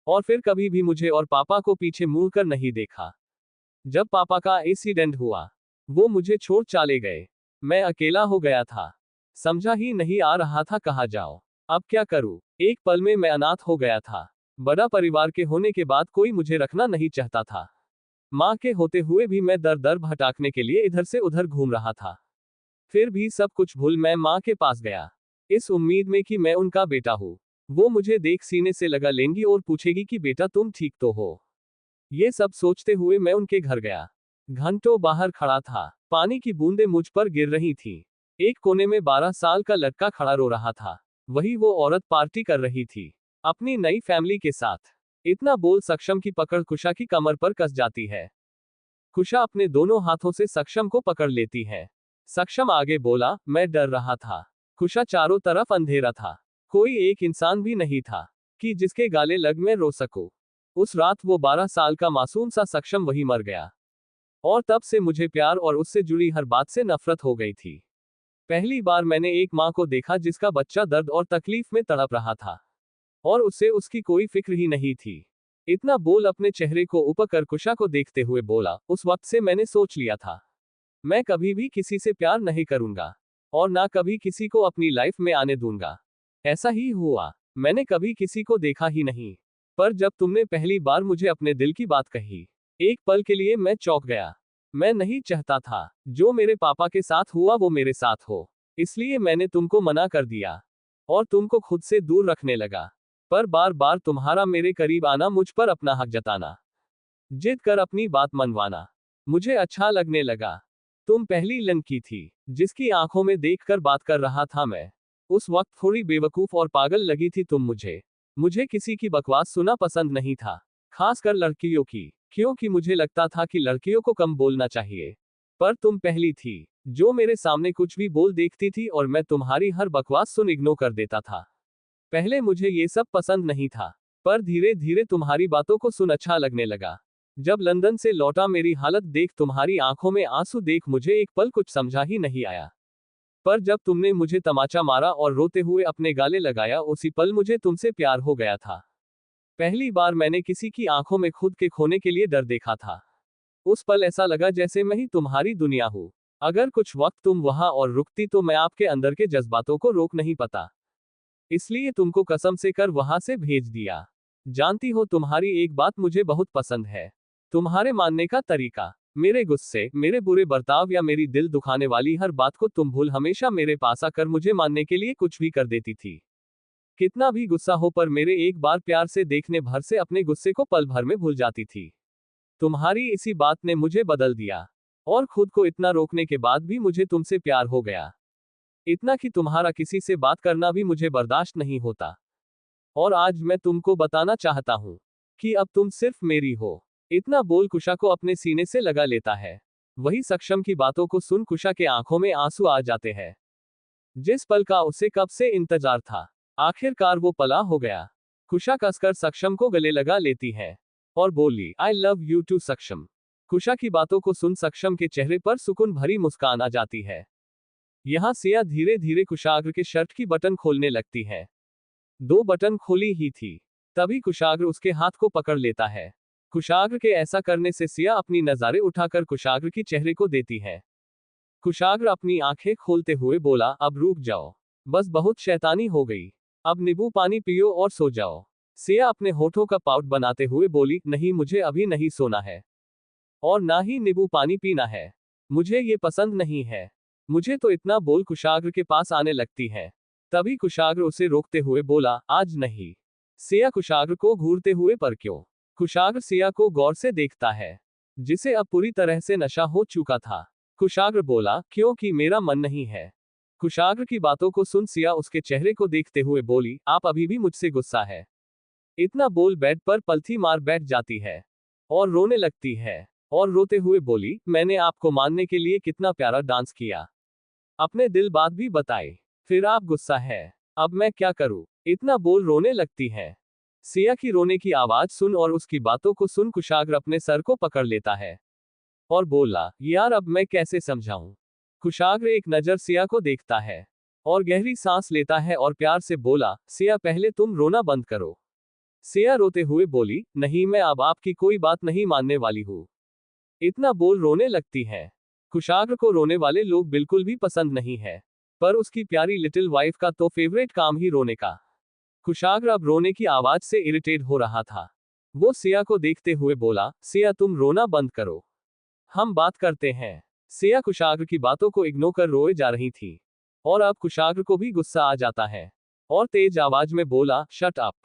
और फिर कभी भी मुझे और पापा को पीछे मुड़ कर नहीं देखा। जब पापा का एक्सीडेंट हुआ, वो मुझे छोड़ चले गए। मैं अकेला हो गया था। समझा ही नहीं आ रहा था कहाँ जाओ। अब क्या करूं? एक पल में मैं अनाथ हो गया था। बड़ा परिवार के होने के बाद कोई मुझे रखना नहीं चाहता था। माँ के होते हुए भी मैं दर दर भटकने के लिए इधर से उधर घूम रहा था। फिर भी सब कुछ भूल मैं माँ के पास गया, इस उम्मीद में कि मैं उनका बेटा हूँ। वो मुझे देख सीने से लगा लेंगी और पूछेगी कि बेटा तुम ठीक तो हो। ये सब सोचते हुए मैं उनके घर गया। घंटों बाहर खड़ा था। पानी की बूंदें मुझ पर गिर रही थी। एक कोने में 12 साल का लड़का खड़ा रो रहा था। वही वो औरत पार्टी कर रही थी अपनी नई फैमिली के साथ। इतना बोल सक्षम की पकड़ कुशा की कमर पर कस जाती है। कुशा अपने दोनों हाथों से सक्षम को पकड़ लेती है। सक्षम आगे बोला, मैं डर रहा था। कुशा चारों तरफ अंधेरा था। कोई एक इंसान भी नहीं था कि जिसके गाले लग मैं रो सकूं। उस रात वो 12 साल का मासूम सा सक्षम वही मर गया। और तब से मुझे प्यार और उससे जुड़ी हर बात से नफरत हो गई थी। पहली बार मैंने एक माँ को देखा जिसका बच्चा दर्द और तकलीफ में तड़प रहा था और उससे उसकी कोई फिक्र ही नहीं थी। इतना बोल अपने चेहरे को ऊपर कर कुशा को देखते हुए बोला, उस वक्त से मैंने सोच लिया था मैं कभी भी किसी से प्यार नहीं करूंगा और ना कभी किसी को अपनी लाइफ में आने दूंगा। ऐसा ही हुआ। मैंने कभी किसी को देखा ही नहीं, पर जब तुमने पहली बार मुझे अपने दिल की बात कही, एक पल के लिए मैं चौंक गया। मैं नहीं चाहता था जो मेरे पापा के साथ हुआ वो मेरे साथ हो, इसलिए मैंने तुमको मना कर दिया और तुमको खुद से दूर रखने लगा। पर बार बार तुम्हारा मेरे करीब आना, मुझ पर अपना हक जताना, जिद कर अपनी बात मनवाना मुझे अच्छा लगने लगा। तुम पहली लड़की थी जिसकी आंखों में देखकर बात कर रहा था मैं। उस वक्त थोड़ी बेवकूफ और पागल लगी थी तुम मुझे। मुझे किसी की बकवास सुना पसंद नहीं था, खासकर लड़कियों की, क्योंकि मुझे लगता था कि लड़कियों को कम बोलना चाहिए। पर तुम पहली थी जो मेरे सामने कुछ भी बोल देखती थी और मैं तुम्हारी हर बकवास सुन इग्नोर कर देता था। पहले मुझे ये सब पसंद नहीं था, पर धीरे धीरे तुम्हारी बातों को सुन अच्छा लगने लगा। जब लंदन से लौटा मेरी हालत देख, तुम्हारी आंखों में आंसू देख मुझे एक पल कुछ समझा ही नहीं आया। पर जब तुमने मुझे तमाचा मारा और रोते हुए अपने गाले लगाया, उसी पल मुझे तुमसे प्यार हो गया था। पहली बार मैंने किसी की आंखों में खुद के खोने के लिए डर देखा था। उस पल ऐसा लगा जैसे मैं ही तुम्हारी दुनिया हूँ। अगर कुछ वक्त तुम वहां और रुकती तो मैं आपके अंदर के जज्बातों को रोक नहीं पाता, इसलिए तुमको कसम से कर वहां से भेज दिया। जानती हो तुम्हारी एक बात मुझे बहुत पसंद है, तुम्हारे मानने का तरीका। मेरे गुस्से, मेरे बुरे बर्ताव या मेरी दिल दुखाने वाली हर बात को तुम भूल हमेशा मेरे पास आकर मुझे मानने के लिए कुछ भी कर देती थी। कितना भी गुस्सा हो पर मेरे एक बार प्यार से देखने भर से अपने गुस्से को पल भर में भूल जाती थी। तुम्हारी इसी बात ने मुझे बदल दिया और खुद को इतना रोकने के बाद भी मुझे तुमसे प्यार हो गया। इतना कि तुम्हारा किसी से बात करना भी मुझे बर्दाश्त नहीं होता। और आज मैं तुमको बताना चाहता हूं कि अब तुम सिर्फ मेरी हो। इतना बोल कुशा को अपने सीने से लगा लेता है। वही सक्षम की बातों को सुन कुशा के आंखों में आंसू आ जाते हैं। जिस पल का उसे कब से इंतजार था, आखिरकार वो पला हो गया। कुशा कसकर सक्षम को गले लगा लेती है और बोली, आई लव यू टू सक्षम। कुशा की बातों को सुन सक्षम के चेहरे पर सुकून भरी मुस्कान आ जाती है। यहाँ सिया धीरे धीरे कुशाग्र के शर्ट की बटन खोलने लगती है। 2 बटन खोली ही थी, तभी कुशाग्र उसके हाथ को पकड़ लेता है। कुशाग्र के ऐसा करने से सिया अपनी नज़ारे उठाकर कुशाग्र की चेहरे को देती है। कुशाग्र अपनी आंखें खोलते हुए बोला, अब रुक जाओ, बस बहुत शैतानी हो गई, अब नींबू पानी पियो और सो जाओ। सिया अपने होठों का पाउट बनाते हुए बोली, नहीं मुझे अभी नहीं सोना है और ना ही नींबू पानी पीना है, मुझे ये पसंद नहीं है। मुझे तो इतना बोल कुशाग्र के पास आने लगती है। तभी कुशाग्र उसे रोकते हुए बोला, आज नहीं। सिया कुशाग्र को घूरते हुए, पर क्यों? कुशाग्र सिया को गौर से देखता है, जिसे अब पूरी तरह से नशा हो चुका था। कुशाग्र बोला, क्योंकि मेरा मन नहीं है। कुशाग्र की बातों को सुन सिया उसके चेहरे को देखते हुए बोली, आप अभी भी मुझसे गुस्सा है? इतना बोल बेड पर पलथी मार बैठ जाती है और रोने लगती है, और रोते हुए बोली, मैंने आपको मानने के लिए कितना प्यारा डांस किया, अपने दिल बात भी बताई, फिर आप गुस्सा है। अब मैं क्या करूं? इतना बोल रोने लगती है। सिया की रोने की आवाज सुन और उसकी बातों को सुन कुशाग्र अपने सर को पकड़ लेता है और बोला, यार अब मैं कैसे समझाऊं? कुशाग्र एक नजर सिया को देखता है और गहरी सांस लेता है और प्यार से बोला, सिया पहले तुम रोना बंद करो। सिया रोते हुए बोली, नहीं मैं अब आपकी कोई बात नहीं मानने वाली हूं। इतना बोल रोने लगती है। कुशाग्र को रोने वाले लोग बिल्कुल भी पसंद नहीं है, पर उसकी प्यारी लिटिल वाइफ का तो फेवरेट काम ही रोने का। कुशाग्र अब रोने की आवाज से इरिटेट हो रहा था। वो सिया को देखते हुए बोला, सिया तुम रोना बंद करो, हम बात करते हैं। सिया कुशाग्र की बातों को इग्नोर कर रोए जा रही थी, और अब कुशाग्र को भी गुस्सा आ जाता है और तेज आवाज में बोला, शट अप।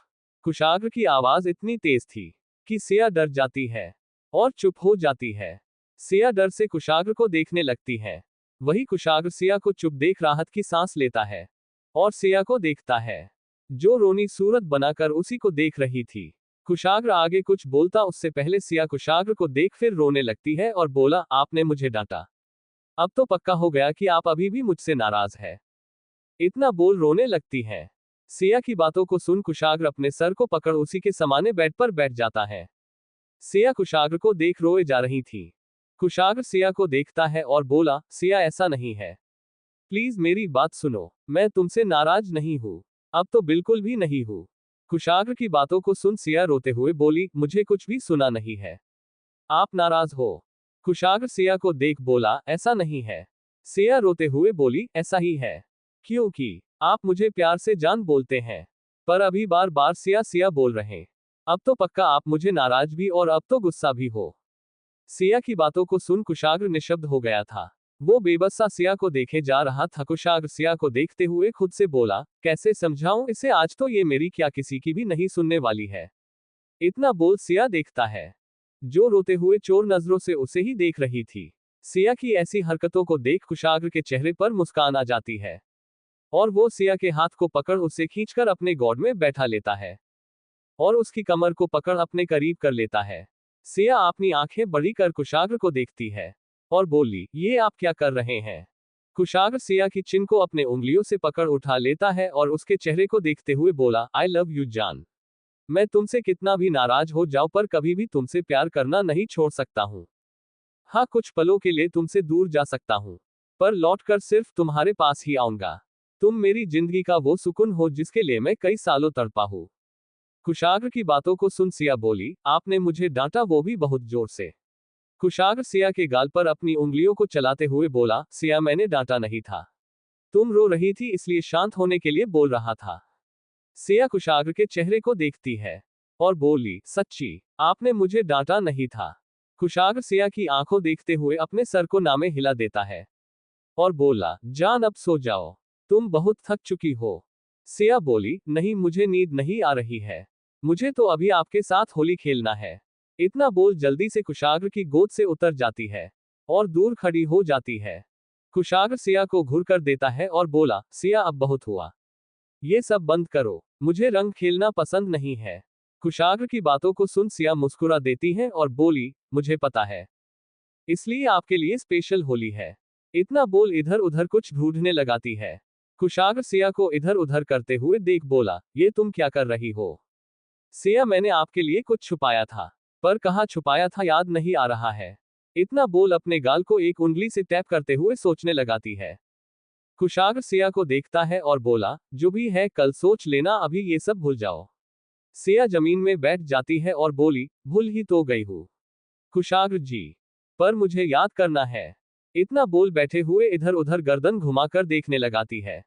कुशाग्र की आवाज इतनी तेज थी कि सिया डर जाती है और चुप हो जाती है। सिया डर से कुशाग्र को देखने लगती है। वही कुशाग्र सिया को चुप देख राहत की सांस लेता है और सिया को देखता है, जो रोनी सूरत बनाकर उसी को देख रही थी। कुशाग्र आगे कुछ बोलता उससे पहले सिया कुशाग्र को देख फिर रोने लगती है और बोला, आपने मुझे डांटा, अब तो पक्का हो गया कि आप अभी भी मुझसे नाराज है। इतना बोल रोने लगती है। सिया की बातों को सुन कुशाग्र अपने सर को पकड़ उसी के समाने बेड पर बैठ जाता है। सिया कुशाग्र को देख रोए जा रही थी। कुशाग्र सिया को देखता है और बोला, सिया ऐसा नहीं है, प्लीज मेरी बात सुनो, मैं तुमसे नाराज नहीं हूं, अब तो बिल्कुल भी नहीं हूं। कुशाग्र की बातों को सुन सिया रोते हुए बोली, मुझे कुछ भी सुना नहीं है, आप नाराज हो। कुशाग्र सिया को देख बोला, ऐसा नहीं है। सिया रोते हुए बोली, ऐसा ही है, क्योंकि आप मुझे प्यार से जान बोलते हैं। पर अभी बार बार सिया सिया बोल रहे, अब तो पक्का आप मुझे नाराज भी और अब तो गुस्सा भी हो। सिया की बातों को सुन कुशाग्र निशब्द हो गया था। वो बेबस सा सिया को देखे जा रहा था। कुशाग्र सिया को देखते हुए खुद से बोला, कैसे समझाऊं इसे, आज तो ये मेरी क्या किसी की भी नहीं सुनने वाली है। इतना बोल सिया देखता है, जो रोते हुए चोर नजरों से उसे ही देख रही थी। सिया की ऐसी हरकतों को देख कुशाग्र के चेहरे पर मुस्कान आ जाती है और वो सिया के हाथ को पकड़ उसे खींचकर अपने गोद में बैठा लेता है और उसकी कमर को पकड़ अपने करीब कर लेता है। सिया अपनी आंखें बड़ी कर कुशाग्र को देखती है और बोली, ये आप क्या कर रहे हैं? कुशाग्र सिया की चिन को अपने उंगलियों से पकड़ उठा लेता है और उसके चेहरे को देखते हुए बोला, आई लव यू जान, मैं तुमसे कितना भी नाराज हो जाऊं पर कभी भी तुमसे प्यार करना नहीं छोड़ सकता हूं। हाँ कुछ पलों के लिए तुमसे दूर जा सकता हूं, पर लौटकर सिर्फ तुम्हारे पास ही आऊंगा। तुम मेरी जिंदगी का वो सुकून हो जिसके लिए मैं कई सालों तड़पा हूं। कुशाग्र की बातों को सुन सिया बोली, आपने मुझे डांटा, वो भी बहुत जोर से। कुशाग्र सिया के गाल पर अपनी उंगलियों को चलाते हुए बोला, सिया मैंने डांटा नहीं था, तुम रो रही थी इसलिए शांत होने के लिए बोल रहा था। सिया कुशाग्र के चेहरे को देखती है और बोली, सच्ची आपने मुझे डांटा नहीं था। कुशाग्र सिया की आंखों देखते हुए अपने सर को नामे हिला देता है और बोला, जान अब सो जाओ, तुम बहुत थक चुकी हो। सिया बोली, नहीं मुझे नींद नहीं आ रही है, मुझे तो अभी आपके साथ होली खेलना है। इतना बोल जल्दी से कुशाग्र की गोद से उतर जाती है और दूर खड़ी हो जाती है। कुशाग्र सिया को घूर कर देता है और बोला, सिया अब बहुत हुआ, ये सब बंद करो, मुझे रंग खेलना पसंद नहीं है। कुशाग्र की बातों को सुन सिया मुस्कुरा देती है और बोली, मुझे पता है, इसलिए आपके लिए स्पेशल होली है। इतना बोल इधर उधर कुछ ढूंढने लगाती है। कुशाग्र सिया को इधर उधर करते हुए देख बोला, ये तुम क्या कर रही हो? सिया मैंने आपके लिए कुछ छुपाया था, पर कहाँ छुपाया था याद नहीं आ रहा है। इतना बोल अपने गाल को एक उंगली से टैप करते हुए सोचने लगाती है। कुशाग्र सिया को देखता है और बोला, जो भी है कल सोच लेना, अभी ये सब भूल जाओ। सिया जमीन में बैठ जाती है और बोली, भूल ही तो गई हूँ कुशाग्र जी, पर मुझे याद करना है। इतना बोल बैठे हुए इधर उधर गर्दन घुमाकर देखने लगाती है।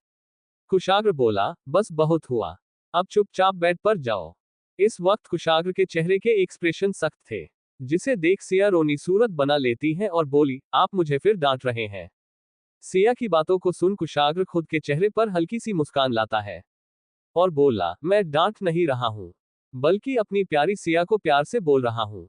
कुशाग्र बोला, बस बहुत हुआ, अब चुपचाप बेड पर जाओ। इस वक्त कुशाग्र के चेहरे के एक्सप्रेशन सख्त थे, जिसे देख सिया रोनी सूरत बना लेती है और बोली, आप मुझे फिर डांट रहे हैं? सिया की बातों को सुन कुशाग्र खुद के चेहरे पर हल्की सी मुस्कान लाता है और बोला, मैं डांट नहीं रहा हूं, बल्कि अपनी प्यारी सिया को प्यार से बोल रहा हूं।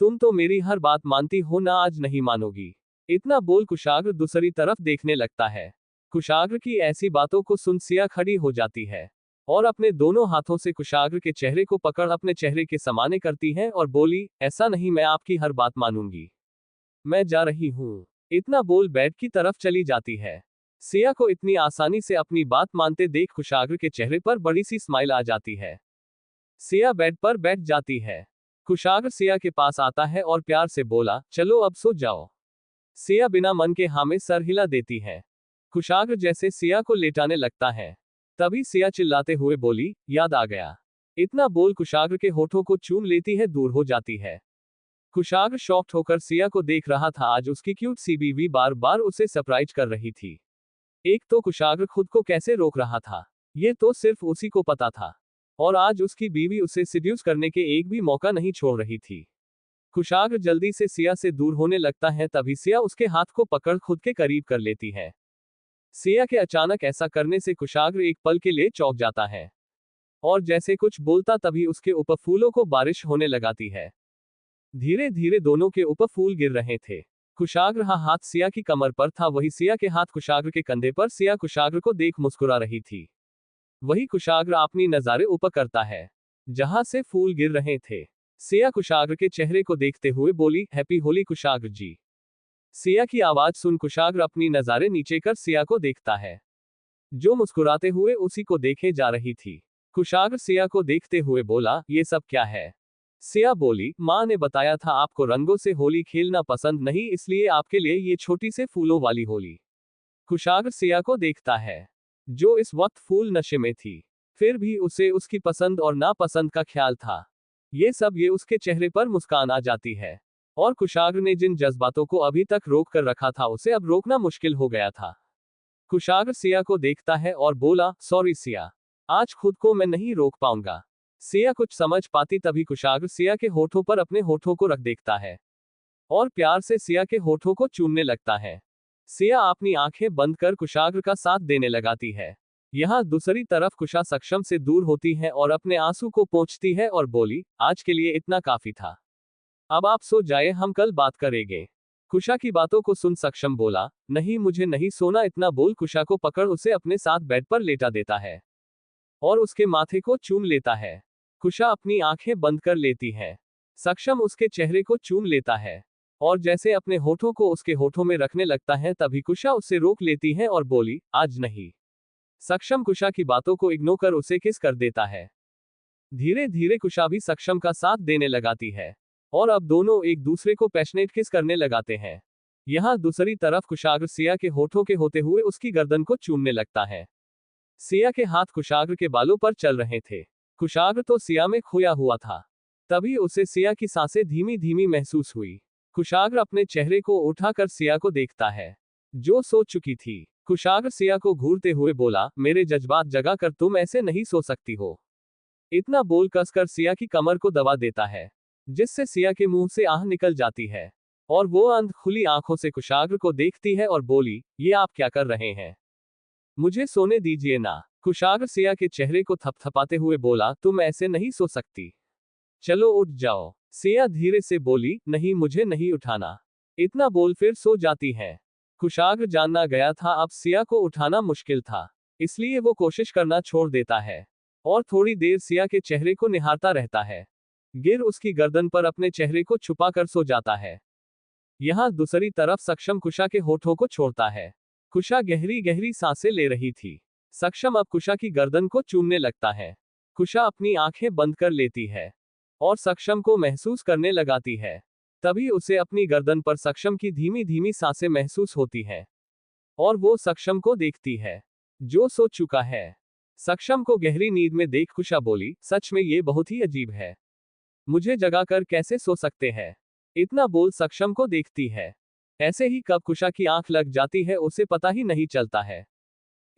तुम तो मेरी हर बात मानती हो ना, आज नहीं मानोगी। इतना बोल कुशाग्र दूसरी तरफ देखने लगता है। कुशाग्र की ऐसी बातों को सुन सिया खड़ी हो जाती है और अपने दोनों हाथों से कुशाग्र के चेहरे को पकड़ अपने चेहरे के समाने करती है और बोली, ऐसा नहीं, मैं आपकी हर बात मानूंगी, मैं जा रही हूं। इतना बोल बेड की तरफ चली जाती है। सिया को इतनी आसानी से अपनी बात मानते देख कुशाग्र के चेहरे पर बड़ी सी स्माइल आ जाती है। सिया बेड पर बैठ जाती है। कुशाग्र सिया के पास आता है और प्यार से बोला, चलो अब सो जाओ। सिया बिना मन के हाँ में सर हिला देती है। कुशाग्र जैसे सिया को लेटाने लगता है, तभी सिया चिल्लाते हुए बोली, याद आ गया। इतना बोल कुशाग्र के होठों को चूम लेती है, दूर हो जाती है। कुशाग्र शॉक्ड होकर सिया को देख रहा था। आज उसकी क्यूट सी बीवी बार बार उसे सरप्राइज कर रही थी। एक तो कुशाग्र खुद को कैसे रोक रहा था, ये तो सिर्फ उसी को पता था, और आज उसकी बीवी उसे सिड्यूस करने के एक भी मौका नहीं छोड़ रही थी। कुशाग्र जल्दी से सिया से दूर होने लगता है, तभी सिया उसके हाथ को पकड़ खुद के करीब कर लेती है। सिया के अचानक ऐसा करने से कुशाग्र एक पल के लिए चौंक जाता है और जैसे कुछ बोलता तभी उसके ऊपर फूलों को बारिश होने लगाती है। धीरे धीरे दोनों के ऊपर फूल गिर रहे थे। कुशाग्र हाथ सिया की कमर पर था, वही सिया के हाथ कुशाग्र के कंधे पर। सिया कुशाग्र को देख मुस्कुरा रही थी। वही कुशाग्र अपनी नज़ारे ऊपर करता है जहां से फूल गिर रहे थे। सिया कुशाग्र के चेहरे को देखते हुए बोली, हैप्पी होली कुशाग्र जी। सिया की आवाज सुन कुशाग्र अपनी नज़ारे नीचे कर सिया को देखता है, जो मुस्कुराते हुए उसी को देखे जा रही थी। कुशाग्र सिया को देखते हुए बोला, ये सब क्या है? सिया बोली, माँ ने बताया था आपको रंगों से होली खेलना पसंद नहीं, इसलिए आपके लिए ये छोटी से फूलों वाली होली। कुशाग्र सिया को देखता है, जो इस वक्त फूल नशे में थी, फिर भी उसे उसकी पसंद और नापसंद का ख्याल था। ये उसके चेहरे पर मुस्कान आ जाती है और कुशाग्र ने जिन जज्बातों को अभी तक रोक कर रखा था, उसे अब रोकना मुश्किल हो गया था। कुशाग्र सिया को देखता है और बोला, सॉरी सिया, आज खुद को मैं नहीं रोक पाऊंगा। सिया कुछ समझ पाती तभी कुशाग्र सिया के होठों पर अपने होठों को रख देखता है और प्यार से सिया के होठों को चूमने लगता है। सिया अपनी आंखें बंद कर कुशाग्र का साथ देने लगाती है। यहाँ दूसरी तरफ कुशा सक्षम से दूर होती है और अपने आंसू को पोंछती है और बोली, आज के लिए इतना काफी था, अब आप सो जाए, हम कल बात करेंगे। कुशा की बातों को सुन सक्षम बोला, नहीं मुझे नहीं सोना। इतना बोल कुशा को पकड़ उसे अपने साथ बेड पर लेटा देता है और उसके माथे को चूम लेता है। कुशा अपनी आंखें बंद कर लेती है। सक्षम उसके चेहरे को चूम लेता है और जैसे अपने होठों को उसके होठों में रखने लगता है, तभी कुशा उसे रोक लेती है और बोली, आज नहीं। सक्षम कुशा की बातों को इग्नोर कर उसे किस कर देता है। धीरे धीरे कुशा भी सक्षम का साथ देने लगाती है और अब दोनों एक दूसरे को पैशनेट किस करने लगाते हैं। यहाँ दूसरी तरफ कुशाग्र सिया के होठों के होते हुए उसकी गर्दन को चूमने लगता है। सिया के हाथ कुशाग्र के बालों पर चल रहे थे। कुशाग्र तो सिया में खोया हुआ था। तभी उसे सिया की सांसें धीमी धीमी महसूस हुई। कुशाग्र अपने चेहरे को उठाकर सिया को देखता है, जो सो चुकी थी। कुशाग्र सिया को घूरते हुए बोला, मेरे जज्बात जगा कर तुम ऐसे नहीं सो सकती हो। इतना बोल कसकर सिया की कमर को दबा देता है, जिससे सिया के मुंह से आह निकल जाती है और वो अंध खुली आंखों से कुशाग्र को देखती है और बोली, ये आप क्या कर रहे हैं? मुझे सोने दीजिए ना। कुशाग्र सिया के चेहरे को थपथपाते हुए बोला, तुम ऐसे नहीं सो सकती, चलो उठ जाओ। सिया धीरे से बोली, नहीं मुझे नहीं उठाना। इतना बोल फिर सो जाती है। कुशाग्र जानना गया था अब सिया को उठाना मुश्किल था, इसलिए वो कोशिश करना छोड़ देता है और थोड़ी देर सिया के चेहरे को निहारता रहता है। गिर उसकी गर्दन पर अपने चेहरे को छुपाकर सो जाता है। यहाँ दूसरी तरफ सक्षम कुशा के होठों को छोड़ता है। कुशा गहरी गहरी सांसें ले रही थी। सक्षम अब कुशा की गर्दन को चूमने लगता है। कुशा अपनी आंखें बंद कर लेती है और सक्षम को महसूस करने लगाती है। तभी उसे अपनी गर्दन पर सक्षम की धीमी धीमी सांसें महसूस होती है और वो सक्षम को देखती है, जो सो चुका है। सक्षम को गहरी नींद में देख कुशा बोली, सच में ये बहुत ही अजीब है, मुझे जगाकर कैसे सो सकते हैं? इतना बोल सक्षम को देखती है। ऐसे ही कब कुशा की आंख लग जाती है उसे पता ही नहीं चलता है।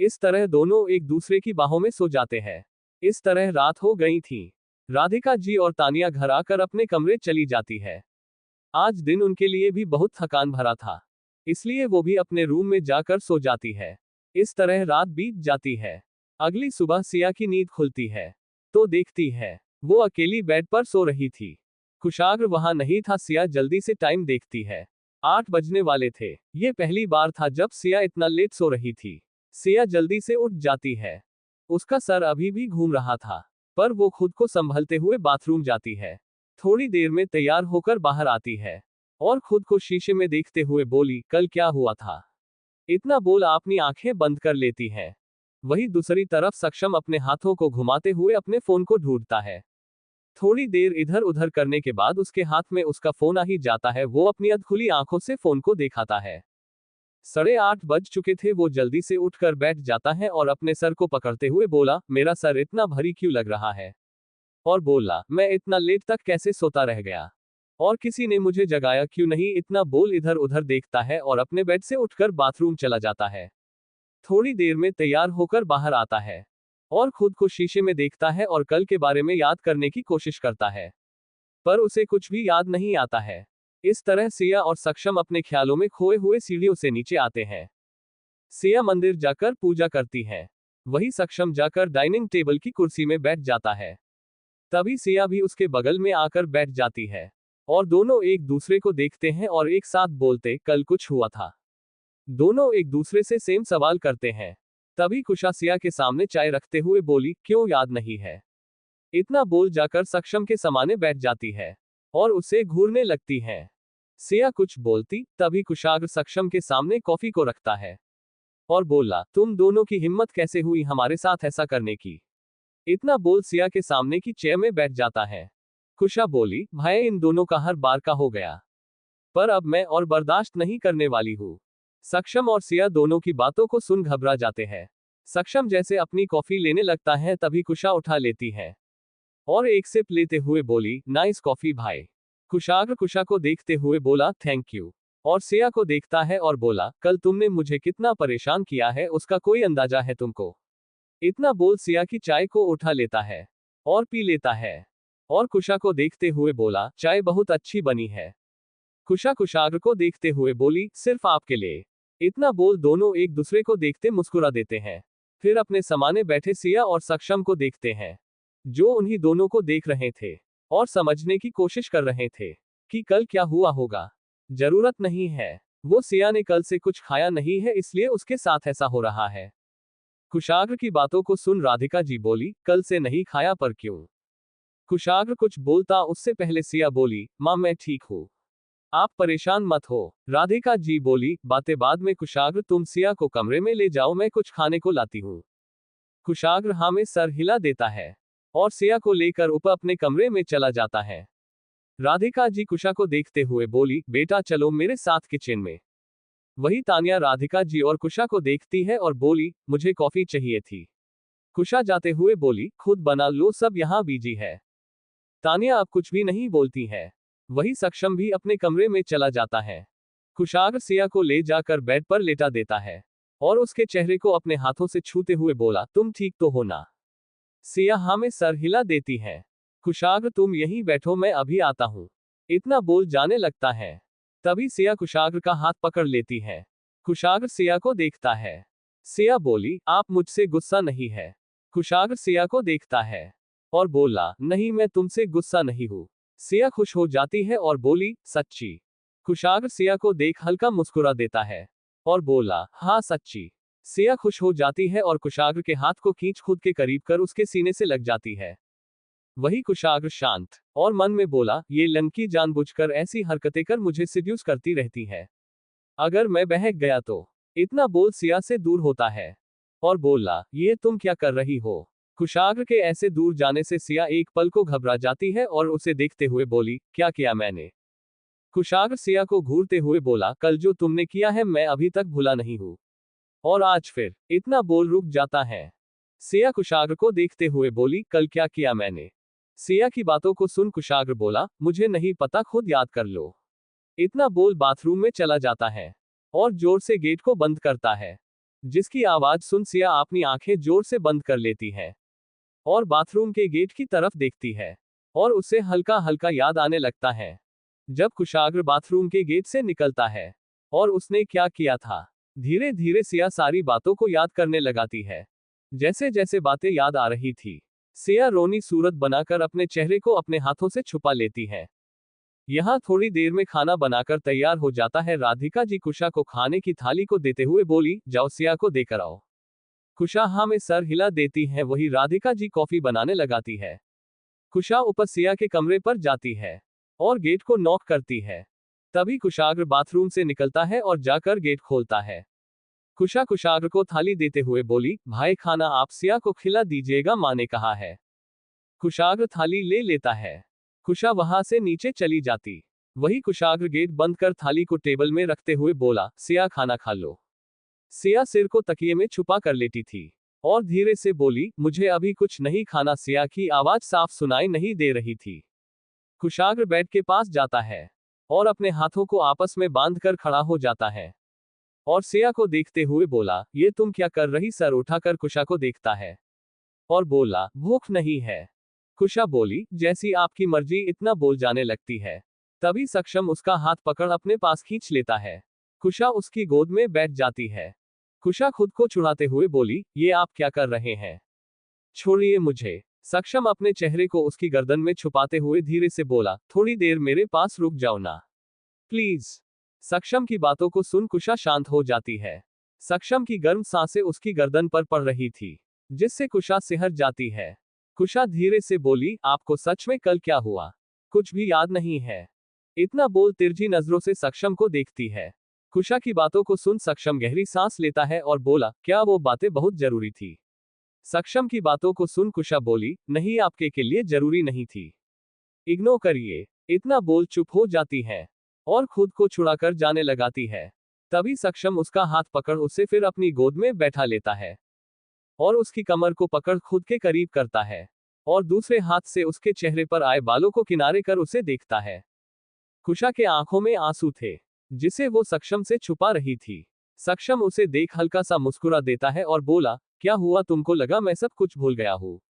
इस तरह दोनों एक दूसरे की बाहों में सो जाते हैं। इस तरह रात हो गई थी। राधिका जी और तानिया घर आकर अपने कमरे चली जाती है। आज दिन उनके लिए भी बहुत थकान भरा था। इसलिए वो भी अपने रूम में जाकर सो जाती है। इस तरह रात बीत जाती है। अगली सुबह सिया की नींद खुलती है तो देखती है वो अकेली बेड पर सो रही थी। कुशाग्र वहां नहीं था। सिया जल्दी से टाइम देखती है। 8 बजने वाले थे। ये पहली बार था जब सिया इतना लेट सो रही थी। सिया जल्दी से उठ जाती है। उसका सर अभी भी घूम रहा था, पर वो खुद को संभलते हुए बाथरूम जाती है। थोड़ी देर में तैयार होकर बाहर आती है और खुद को शीशे में देखते हुए बोली, कल क्या हुआ था? इतना बोल अपनी आंखें बंद कर लेती है। वही दूसरी तरफ सक्षम अपने हाथों को घुमाते हुए अपने फोन को ढूंढता है। थोड़ी देर इधर उधर करने के बाद उसके हाथ में उसका फोन आ ही जाता है। वो अपनी अधखुली आंखों से फोन को दिखाता है। 8:30 बज चुके थे। वो जल्दी से उठकर बैठ जाता है और अपने सर को पकड़ते हुए बोला, मेरा सर इतना भारी क्यों लग रहा है? और बोला, मैं इतना लेट तक कैसे सोता रह गया? और किसी ने मुझे जगाया क्यों नहीं? इतना बोल इधर उधर देखता है और अपने बेड से उठकर बाथरूम चला जाता है। थोड़ी देर में तैयार होकर बाहर आता है और खुद को शीशे में देखता है और कल के बारे में याद करने की कोशिश करता है, पर उसे कुछ भी याद नहीं आता है। इस तरह सिया और सक्षम अपने ख्यालों में खोए हुए सीढ़ियों से नीचे आते हैं। सिया मंदिर जाकर पूजा करती है। वही सक्षम जाकर डाइनिंग टेबल की कुर्सी में बैठ जाता है। तभी सिया भी उसके बगल में आकर बैठ जाती है और दोनों एक दूसरे को देखते हैं और एक साथ बोलते, कल कुछ हुआ था। दोनों एक दूसरे से सेम सवाल करते हैं। तभी कुशा सिया के सामने चाय रखते हुए बोली, क्यों याद नहीं है? इतना बोल जाकर सक्षम के सामने बैठ जाती है और उसे घूरने लगती है। सिया कुछ बोलती तभी कुशाग्र सक्षम के सामने कॉफी को रखता है और बोला, तुम दोनों की हिम्मत कैसे हुई हमारे साथ ऐसा करने की? इतना बोल सिया के सामने की चेयर में बैठ जाता है। कुशा बोली, भाई इन दोनों का हर बार का हो गया, पर अब मैं और बर्दाश्त नहीं करने वाली हूँ। सक्षम और सिया दोनों की बातों को सुन घबरा जाते हैं। सक्षम जैसे अपनी कॉफी लेने लगता है तभी कुशा उठा लेती है और एक सिप लेते हुए बोली, नाइस कॉफी भाई। कुशाग्र कुशा को देखते हुए बोला, थैंक यू। और सिया को देखता है और बोला, कल तुमने मुझे कितना परेशान किया है उसका कोई अंदाजा है तुमको? इतना बोल सिया की चाय को उठा लेता है और पी लेता है और कुशा को देखते हुए बोला, चाय बहुत अच्छी बनी है। कुशा कुशाग्र को देखते हुए बोली, सिर्फ आपके लिए। इतना बोल दोनों एक दूसरे को देखते मुस्कुरा देते हैं। फिर अपने सामने बैठे सिया और सक्षम को देखते हैं, जो उन्हीं दोनों को देख रहे थे और समझने की कोशिश कर रहे थे कि कल क्या हुआ होगा। जरूरत नहीं है, वो सिया ने कल से कुछ खाया नहीं है इसलिए उसके साथ ऐसा हो रहा है। कुशाग्र की बातों को सुन राधिका जी बोली, कल से नहीं खाया पर क्यों? कुशाग्र कुछ बोलता उससे पहले सिया बोली, मां मैं ठीक हूँ, आप परेशान मत हो। राधिका जी बोली, बातें बाद में। कुशाग्र तुम सिया को कमरे में ले जाओ, मैं कुछ खाने को लाती हूँ। कुशाग्र हाँ में सर हिला देता है और सिया को लेकर ऊपर अपने कमरे में चला जाता है। राधिका जी कुशा को देखते हुए बोली, बेटा चलो मेरे साथ किचन में। वही तानिया राधिका जी और कुशा को देखती है और बोली, मुझे कॉफी चाहिए थी। कुशा जाते हुए बोली, खुद बना लो, सब यहाँ बिजी है। तानिया अब कुछ भी नहीं बोलती है। वही सक्षम भी अपने कमरे में चला जाता है। कुशाग्र सिया को ले जाकर बेड पर लेटा देता है और उसके चेहरे को अपने हाथों से छूते हुए बोला, तुम ठीक तो हो ना? सिया हाँ में सर हिला देती है। कुशाग्र तुम यहीं बैठो, मैं अभी आता हूँ। इतना बोल जाने लगता है। तभी सिया कुशाग्र का हाथ पकड़ लेती है। कुशाग्र सिया को देखता है। सिया बोली, आप मुझसे गुस्सा नहीं है? कुशाग्र सिया को देखता है और बोला, नहीं मैं तुमसे गुस्सा नहीं हूँ। सिया खुश हो जाती है और बोली, सच्ची? कुशाग्र सिया को देख हल्का मुस्कुरा देता है और बोला, हाँ सच्ची। सिया खुश हो जाती है और कुशाग्र के हाथ को खींच खुद के करीब कर उसके सीने से लग जाती है। वही कुशाग्र शांत और मन में बोला, ये लड़की जानबूझकर ऐसी हरकतें कर मुझे सिड्यूस करती रहती है, अगर मैं बहक गया तो? इतना बोल सिया से दूर होता है और बोला, ये तुम क्या कर रही हो? कुशाग्र के ऐसे दूर जाने से सिया एक पल को घबरा जाती है और उसे देखते हुए बोली, क्या किया मैंने? कुशाग्र सिया को घूरते हुए बोला, कल जो तुमने किया है मैं अभी तक भूला नहीं हूं, और आज फिर। इतना बोल रुक जाता है। सिया कुशाग्र को देखते हुए बोली, कल क्या किया मैंने? सिया की बातों को सुन कुशाग्र बोला, मुझे नहीं पता, खुद याद कर लो। इतना बोल बाथरूम में चला जाता है और जोर से गेट को बंद करता है, जिसकी आवाज सुन सिया अपनी आंखें जोर से बंद कर लेती है और बाथरूम के गेट की तरफ देखती है और उसे हल्का हल्का याद आने लगता है जब कुशाग्र बाथरूम के गेट से निकलता है और उसने क्या किया था। धीरे धीरे सिया सारी बातों को याद करने लगाती है। जैसे जैसे बातें याद आ रही थी, सिया रोनी सूरत बनाकर अपने चेहरे को अपने हाथों से छुपा लेती है। यहाँ थोड़ी देर में खाना बनाकर तैयार हो जाता है। राधिका जी कुशा को खाने की थाली को देते हुए बोली, जाओ सिया को देकर आओ। कुशा हाँ में सर हिला देती है। वही राधिका जी कॉफी बनाने लगाती है। कुशा ऊपर सिया के कमरे पर जाती है और गेट को नॉक करती है। तभी कुशाग्र बाथरूम से निकलता है और जाकर गेट खोलता है। कुशा कुशाग्र को थाली देते हुए बोली, भाई खाना आप सिया को खिला दीजिएगा, माँ ने कहा है। कुशाग्र थाली ले लेता है। कुशा वहां से नीचे चली जाती। वही कुशाग्र गेट बंद कर थाली को टेबल में रखते हुए बोला, सिया खाना खा लो। सिया सिर को तकिए में छुपा कर लेटी थी और धीरे से बोली, मुझे अभी कुछ नहीं खाना। सिया की आवाज साफ सुनाई नहीं दे रही थी। कुशाग्र बेड के पास जाता है और अपने हाथों को आपस में बांधकर खड़ा हो जाता है और सिया को देखते हुए बोला, ये तुम क्या कर रही। सर उठाकर कुशा को देखता है और बोला, भूख नहीं है। कुशा बोली, जैसी आपकी मर्जी। इतना बोल जाने लगती है। तभी सक्षम उसका हाथ पकड़ अपने पास खींच लेता है। कुशा उसकी गोद में बैठ जाती है। कुशा खुद को छुड़ाते हुए बोली, ये आप क्या कर रहे हैं, छोड़िए मुझे। सक्षम अपने चेहरे को उसकी गर्दन में छुपाते हुए धीरे से बोला, थोड़ी देर मेरे पास रुक जाओ ना, प्लीज। सक्षम की बातों को सुन कुशा शांत हो जाती है। सक्षम की गर्म सांसें उसकी गर्दन पर पड़ रही थी, जिससे कुशा सिहर जाती है। कुशा धीरे से बोली, आपको सच में कल क्या हुआ, कुछ भी याद नहीं है। इतना बोल तिरछी नजरों से सक्षम को देखती है। कुशा की बातों को सुन सक्षम गहरी सांस लेता है और बोला, क्या वो बातें बहुत जरूरी थी। सक्षम की बातों को सुन कुशा बोली, नहीं आपके के लिए जरूरी नहीं थी, इग्नोर करिए। इतना बोल चुप हो जाती है और खुद को छुड़ाकर जाने लगाती है। तभी सक्षम उसका हाथ पकड़ उसे फिर अपनी गोद में बैठा लेता है और उसकी कमर को पकड़ खुद के करीब करता है और दूसरे हाथ से उसके चेहरे पर आए बालों को किनारे कर उसे देखता है। कुशा के आंखों में आंसू थे, जिसे वो सक्षम से छुपा रही थी। सक्षम उसे देख हल्का सा मुस्कुरा देता है और बोला, क्या हुआ, तुमको लगा मैं सब कुछ भूल गया हूँ,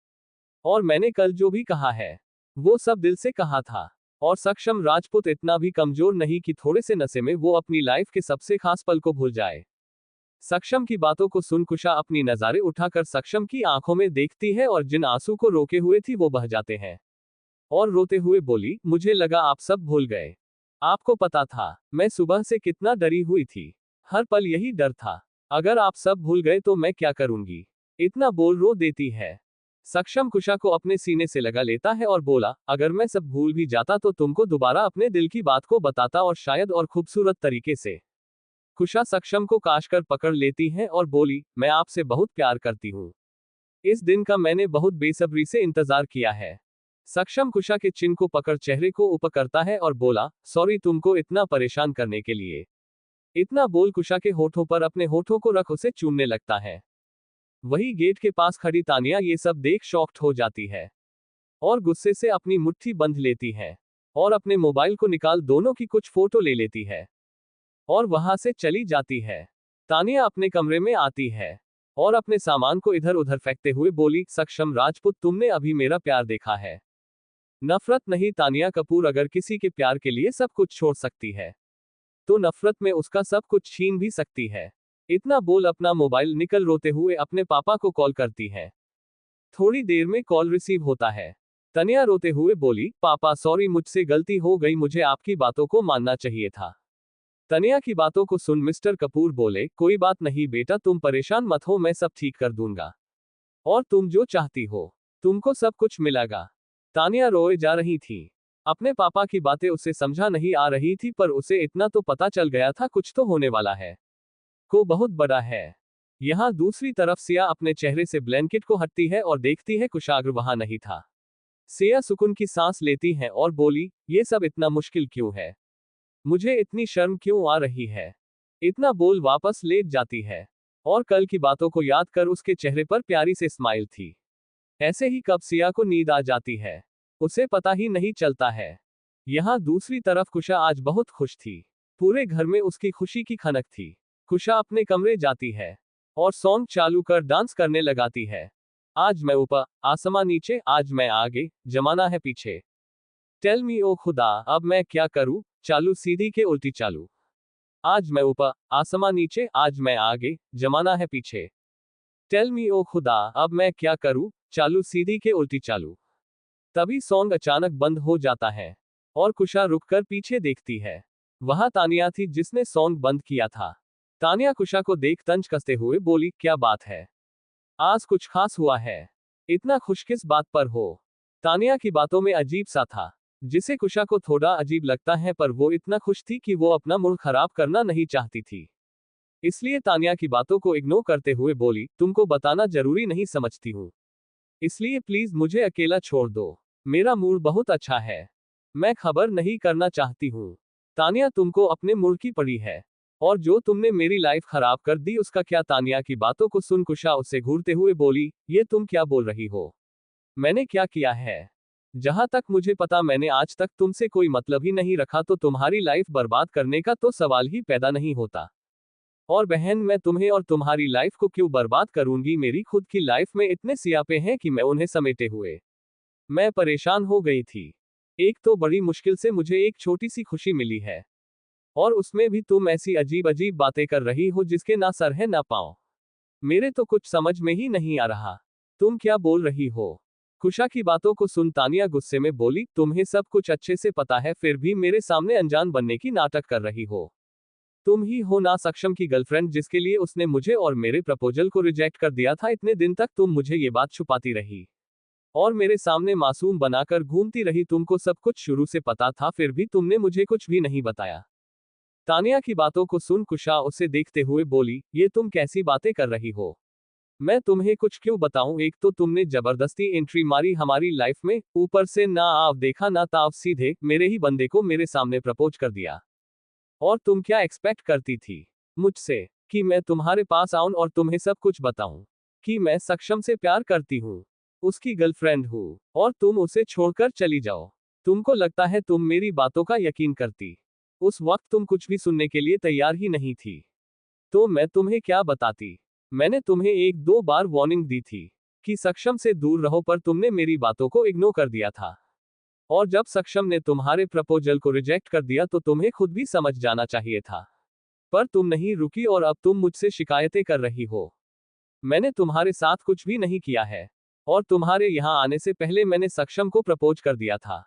और मैंने कल जो भी कहा है वो सब दिल से कहा था। और सक्षम राजपूत इतना भी कमजोर नहीं कि थोड़े से नशे में वो अपनी लाइफ के सबसे खास पल को भूल जाए। सक्षम की बातों को सुन कुशा अपनी नजारे उठाकर सक्षम की आंखों में देखती है और जिन आंसू को रोके हुए थी वो बह जाते हैं और रोते हुए बोली, मुझे लगा आप सब भूल गए। आपको पता था मैं सुबह से कितना डरी हुई थी, हर पल यही डर था, अगर आप सब भूल गए तो मैं क्या करूंगी। इतना बोल रो देती है। सक्षम कुशा को अपने सीने से लगा लेता है और बोला, अगर मैं सब भूल भी जाता तो तुमको दोबारा अपने दिल की बात को बताता, और शायद और खूबसूरत तरीके से। कुशा सक्षम को काश कर पकड़ लेती है और बोली, मैं आपसे बहुत प्यार करती हूँ। इस दिन का मैंने बहुत बेसब्री से इंतजार किया है। सक्षम कुशा के चिन को पकड़ चेहरे को ऊपर करता है और बोला, सॉरी तुमको इतना परेशान करने के लिए। इतना बोल कुशा के होठों पर अपने होठों को रख उसे चूमने लगता है। वही गेट के पास खड़ी तानिया ये सब देख शॉक्ड हो जाती है और गुस्से से अपनी मुट्ठी बंध लेती है और अपने मोबाइल को निकाल दोनों की कुछ फोटो ले लेती है और वहां से चली जाती है। तानिया अपने कमरे में आती है और अपने सामान को इधर उधर फेंकते हुए बोली, सक्षम राजपूत तुमने अभी मेरा प्यार देखा है, नफरत नहीं। तानिया कपूर अगर किसी के प्यार के लिए सब कुछ छोड़ सकती है तो नफरत में उसका सब कुछ छीन भी सकती है। इतना बोल अपना मोबाइल निकल रोते हुए अपने पापा को कॉल करती है। थोड़ी देर में कॉल रिसीव होता है। तनिया रोते हुए बोली, पापा सॉरी मुझसे गलती हो गई, मुझे आपकी बातों को मानना चाहिए था। तनिया की बातों को सुन मिस्टर कपूर बोले, कोई बात नहीं बेटा, तुम परेशान मत हो, मैं सब ठीक कर दूंगा और तुम जो चाहती हो तुमको सब कुछ मिलेगा। तानिया रोए जा रही थी। अपने पापा की बातें उसे समझा नहीं आ रही थी, पर उसे इतना तो पता चल गया था कुछ तो होने वाला है, को बहुत बड़ा है। यहाँ दूसरी तरफ सिया अपने चेहरे से ब्लैंकेट को हटती है और देखती है कुशाग्र वहां नहीं था। सिया सुकून की सांस लेती है और बोली, ये सब इतना मुश्किल क्यों है, मुझे इतनी शर्म क्यों आ रही है। इतना बोल वापस लेट जाती है और कल की बातों को याद कर उसके चेहरे पर प्यारी से स्माइल थी। ऐसे ही कब सिया को नींद आ जाती है उसे पता ही नहीं चलता है। यहाँ दूसरी तरफ कुशा आज बहुत खुश थी। पूरे घर में उसकी खुशी की खनक थी। कुशा अपने कमरे जाती है और सॉन्ग चालू कर डांस करने लगाती है। आज मैं ऊपर, आसमां नीचे, आज मैं आगे, जमाना है पीछे। टेल मी ओ खुदा अब मैं क्या करूं, चालू सीधी के उल्टी चालू। आज मैं ऊपर, आसमां नीचे, आज मैं आगे, जमाना है पीछे। टेल मी ओ खुदा, अब मैं क्या करूं, चालू सीधी के उल्टी चालू। तभी सॉन्ग अचानक बंद हो जाता है और कुशा रुककर पीछे देखती है। वहां तानिया थी जिसने सॉन्ग बंद किया था। तानिया कुशा को देख तंज कसते हुए बोली, क्या बात है? आज कुछ खास हुआ है? इतना खुश किस बात पर हो? तानिया की बातों में अजीब सा था, जिसे कुशा को थोड़ा अजीब लगता है, पर वो इतना खुश थी कि वो अपना मूड खराब करना नहीं चाहती थी। इसलिए तानिया की बातों को इग्नोर करते हुए बोली, तुमको बताना जरूरी नहीं समझती हूँ, इसलिए प्लीज मुझे अकेला छोड़ दो। मेरा मूड बहुत अच्छा है। मैं खबर नहीं करना चाहती हूँ। तानिया, तुमको अपने मूड की पड़ी है। और जो तुमने मेरी लाइफ खराब कर दी उसका क्या? तानिया की बातों को सुन कुशा उससे घूरते हुए बोली, ये तुम क्या बोल रही हो? मैंने क्या किया है? जहां तक मुझे पता मैंने आज तक तुमसे कोई मतलब ही नहीं रखा, तो तुम्हारी लाइफ बर्बाद करने का तो सवाल ही पैदा नहीं होता। और बहन, मैं तुम्हें और तुम्हारी लाइफ को क्यों बर्बाद करूंगी? मेरी खुद की लाइफ में इतने सियापे हैं कि मैं उन्हें समेटे हुए मैं परेशान हो गई थी। एक तो बड़ी मुश्किल से मुझे एक छोटी सी खुशी मिली है, और उसमें भी तुम ऐसी अजीब अजीब बातें कर रही हो जिसके ना सर है ना पांव। मेरे तो कुछ समझ में ही नहीं आ रहा। तुम क्या बोल रही हो? कुशा की बातों को सुन तानिया गुस्से में बोली, तुम्हें सब कुछ अच्छे से पता है, फिर भी मेरे सामने अनजान बनने की नाटक कर रही हो। तुम ही हो ना सक्षम की गर्लफ्रेंड, जिसके लिए उसने मुझे और मेरे प्रपोजल को रिजेक्ट कर दिया था। इतने दिन तक तुम मुझे ये बात छुपाती रही और मेरे सामने मासूम बनाकर घूमती रही। तुमको सब कुछ शुरू से पता था, फिर भी तुमने मुझे कुछ भी नहीं बताया। तानिया की बातों को सुन कुशा उसे देखते हुए बोली, ये तुम कैसी बातें कर रही हो? मैं तुम्हें कुछ क्यों बताऊं? एक तो तुमने जबरदस्ती एंट्री मारी हमारी लाइफ में, ऊपर से ना आव देखा ना ताव, सीधे मेरे ही बंदे को मेरे सामने प्रपोज कर दिया। और तुम क्या एक्सपेक्ट करती थी मुझसे? कि मैं तुम्हारे पास आऊं और तुम्हें सब कुछ बताऊं कि मैं सक्षम से प्यार करती हूं, उसकी गर्लफ्रेंड हूं, और तुम उसे छोड़कर चली जाओ? तुमको लगता है तुम मेरी बातों का यकीन करती? उस वक्त तुम कुछ भी सुनने के लिए तैयार ही नहीं थी। तो मैं तुम्हें क्या बताती? मैंने तुम्हें एक दो बार वार्निंग दी थी कि सक्षम से दूर रहो, पर तुमने मेरी बातों को इग्नोर कर दिया था। और जब सक्षम ने तुम्हारे प्रपोजल को रिजेक्ट कर दिया तो तुम्हें खुद भी समझ जाना चाहिए था, पर तुम नहीं रुकी और अब तुम मुझसे शिकायतें कर रही हो। मैंने तुम्हारे साथ कुछ भी नहीं किया है, और तुम्हारे यहाँ आने से पहले मैंने सक्षम को प्रपोज कर दिया था,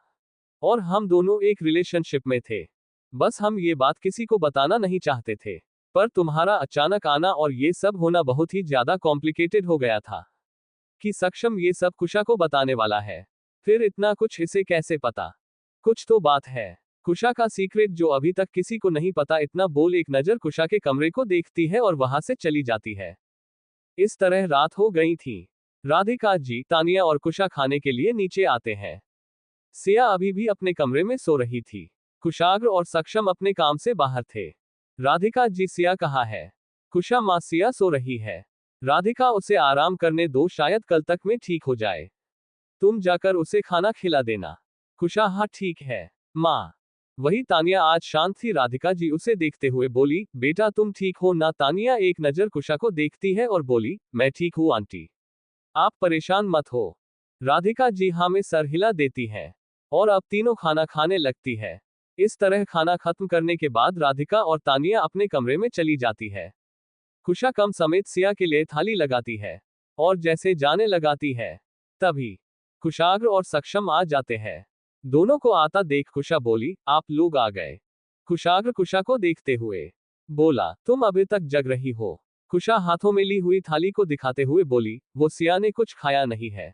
और हम दोनों एक रिलेशनशिप में थे। बस हम ये बात किसी को बताना नहीं चाहते थे, पर तुम्हारा अचानक आना और ये सब होना बहुत ही ज्यादा कॉम्प्लिकेटेड हो गया था कि सक्षम ये सब कुशा को बताने वाला है। फिर इतना कुछ इसे कैसे पता? कुछ तो बात है। कुशा का सीक्रेट जो अभी तक किसी को नहीं पता। इतना बोल एक नजर कुशा के कमरे को देखती है और वहां से चली जाती है। इस तरह रात हो गई थी। राधिका जी, तानिया और कुशा खाने के लिए नीचे आते हैं। सिया अभी भी अपने कमरे में सो रही थी। कुशाग्र और सक्षम अपने काम से बाहर थे। राधिका जी, सिया कहाँ है? कुशा, मां, सिया सो रही है। राधिका, उसे आराम करने दो, शायद कल तक में ठीक हो जाए। तुम जाकर उसे खाना खिला देना। कुशा, हाँ ठीक है माँ। वही तानिया आज शांत थी। राधिका जी उसे देखते हुए बोली, बेटा तुम ठीक हो ना? तानिया एक नजर कुशा को देखती है और बोली, मैं ठीक हूँ आंटी, आप परेशान मत हो। राधिका जी हाँ में सर हिला देती है और अब तीनों खाना खाने लगती है। इस तरह खाना खत्म करने के बाद राधिका और तानिया अपने कमरे में चली जाती है। कुशा कम समेत सिया के लिए थाली लगाती है और जैसे जाने लगाती है, तभी कुशाग्र और सक्षम आ जाते हैं। दोनों को आता देख कुशा बोली, आप लोग आ गए। कुशाग्र कुशा को देखते हुए बोला, तुम अभी तक जग रही हो? कुशा हाथों में ली हुई थाली को दिखाते हुए बोली, वो सिया ने कुछ खाया नहीं है,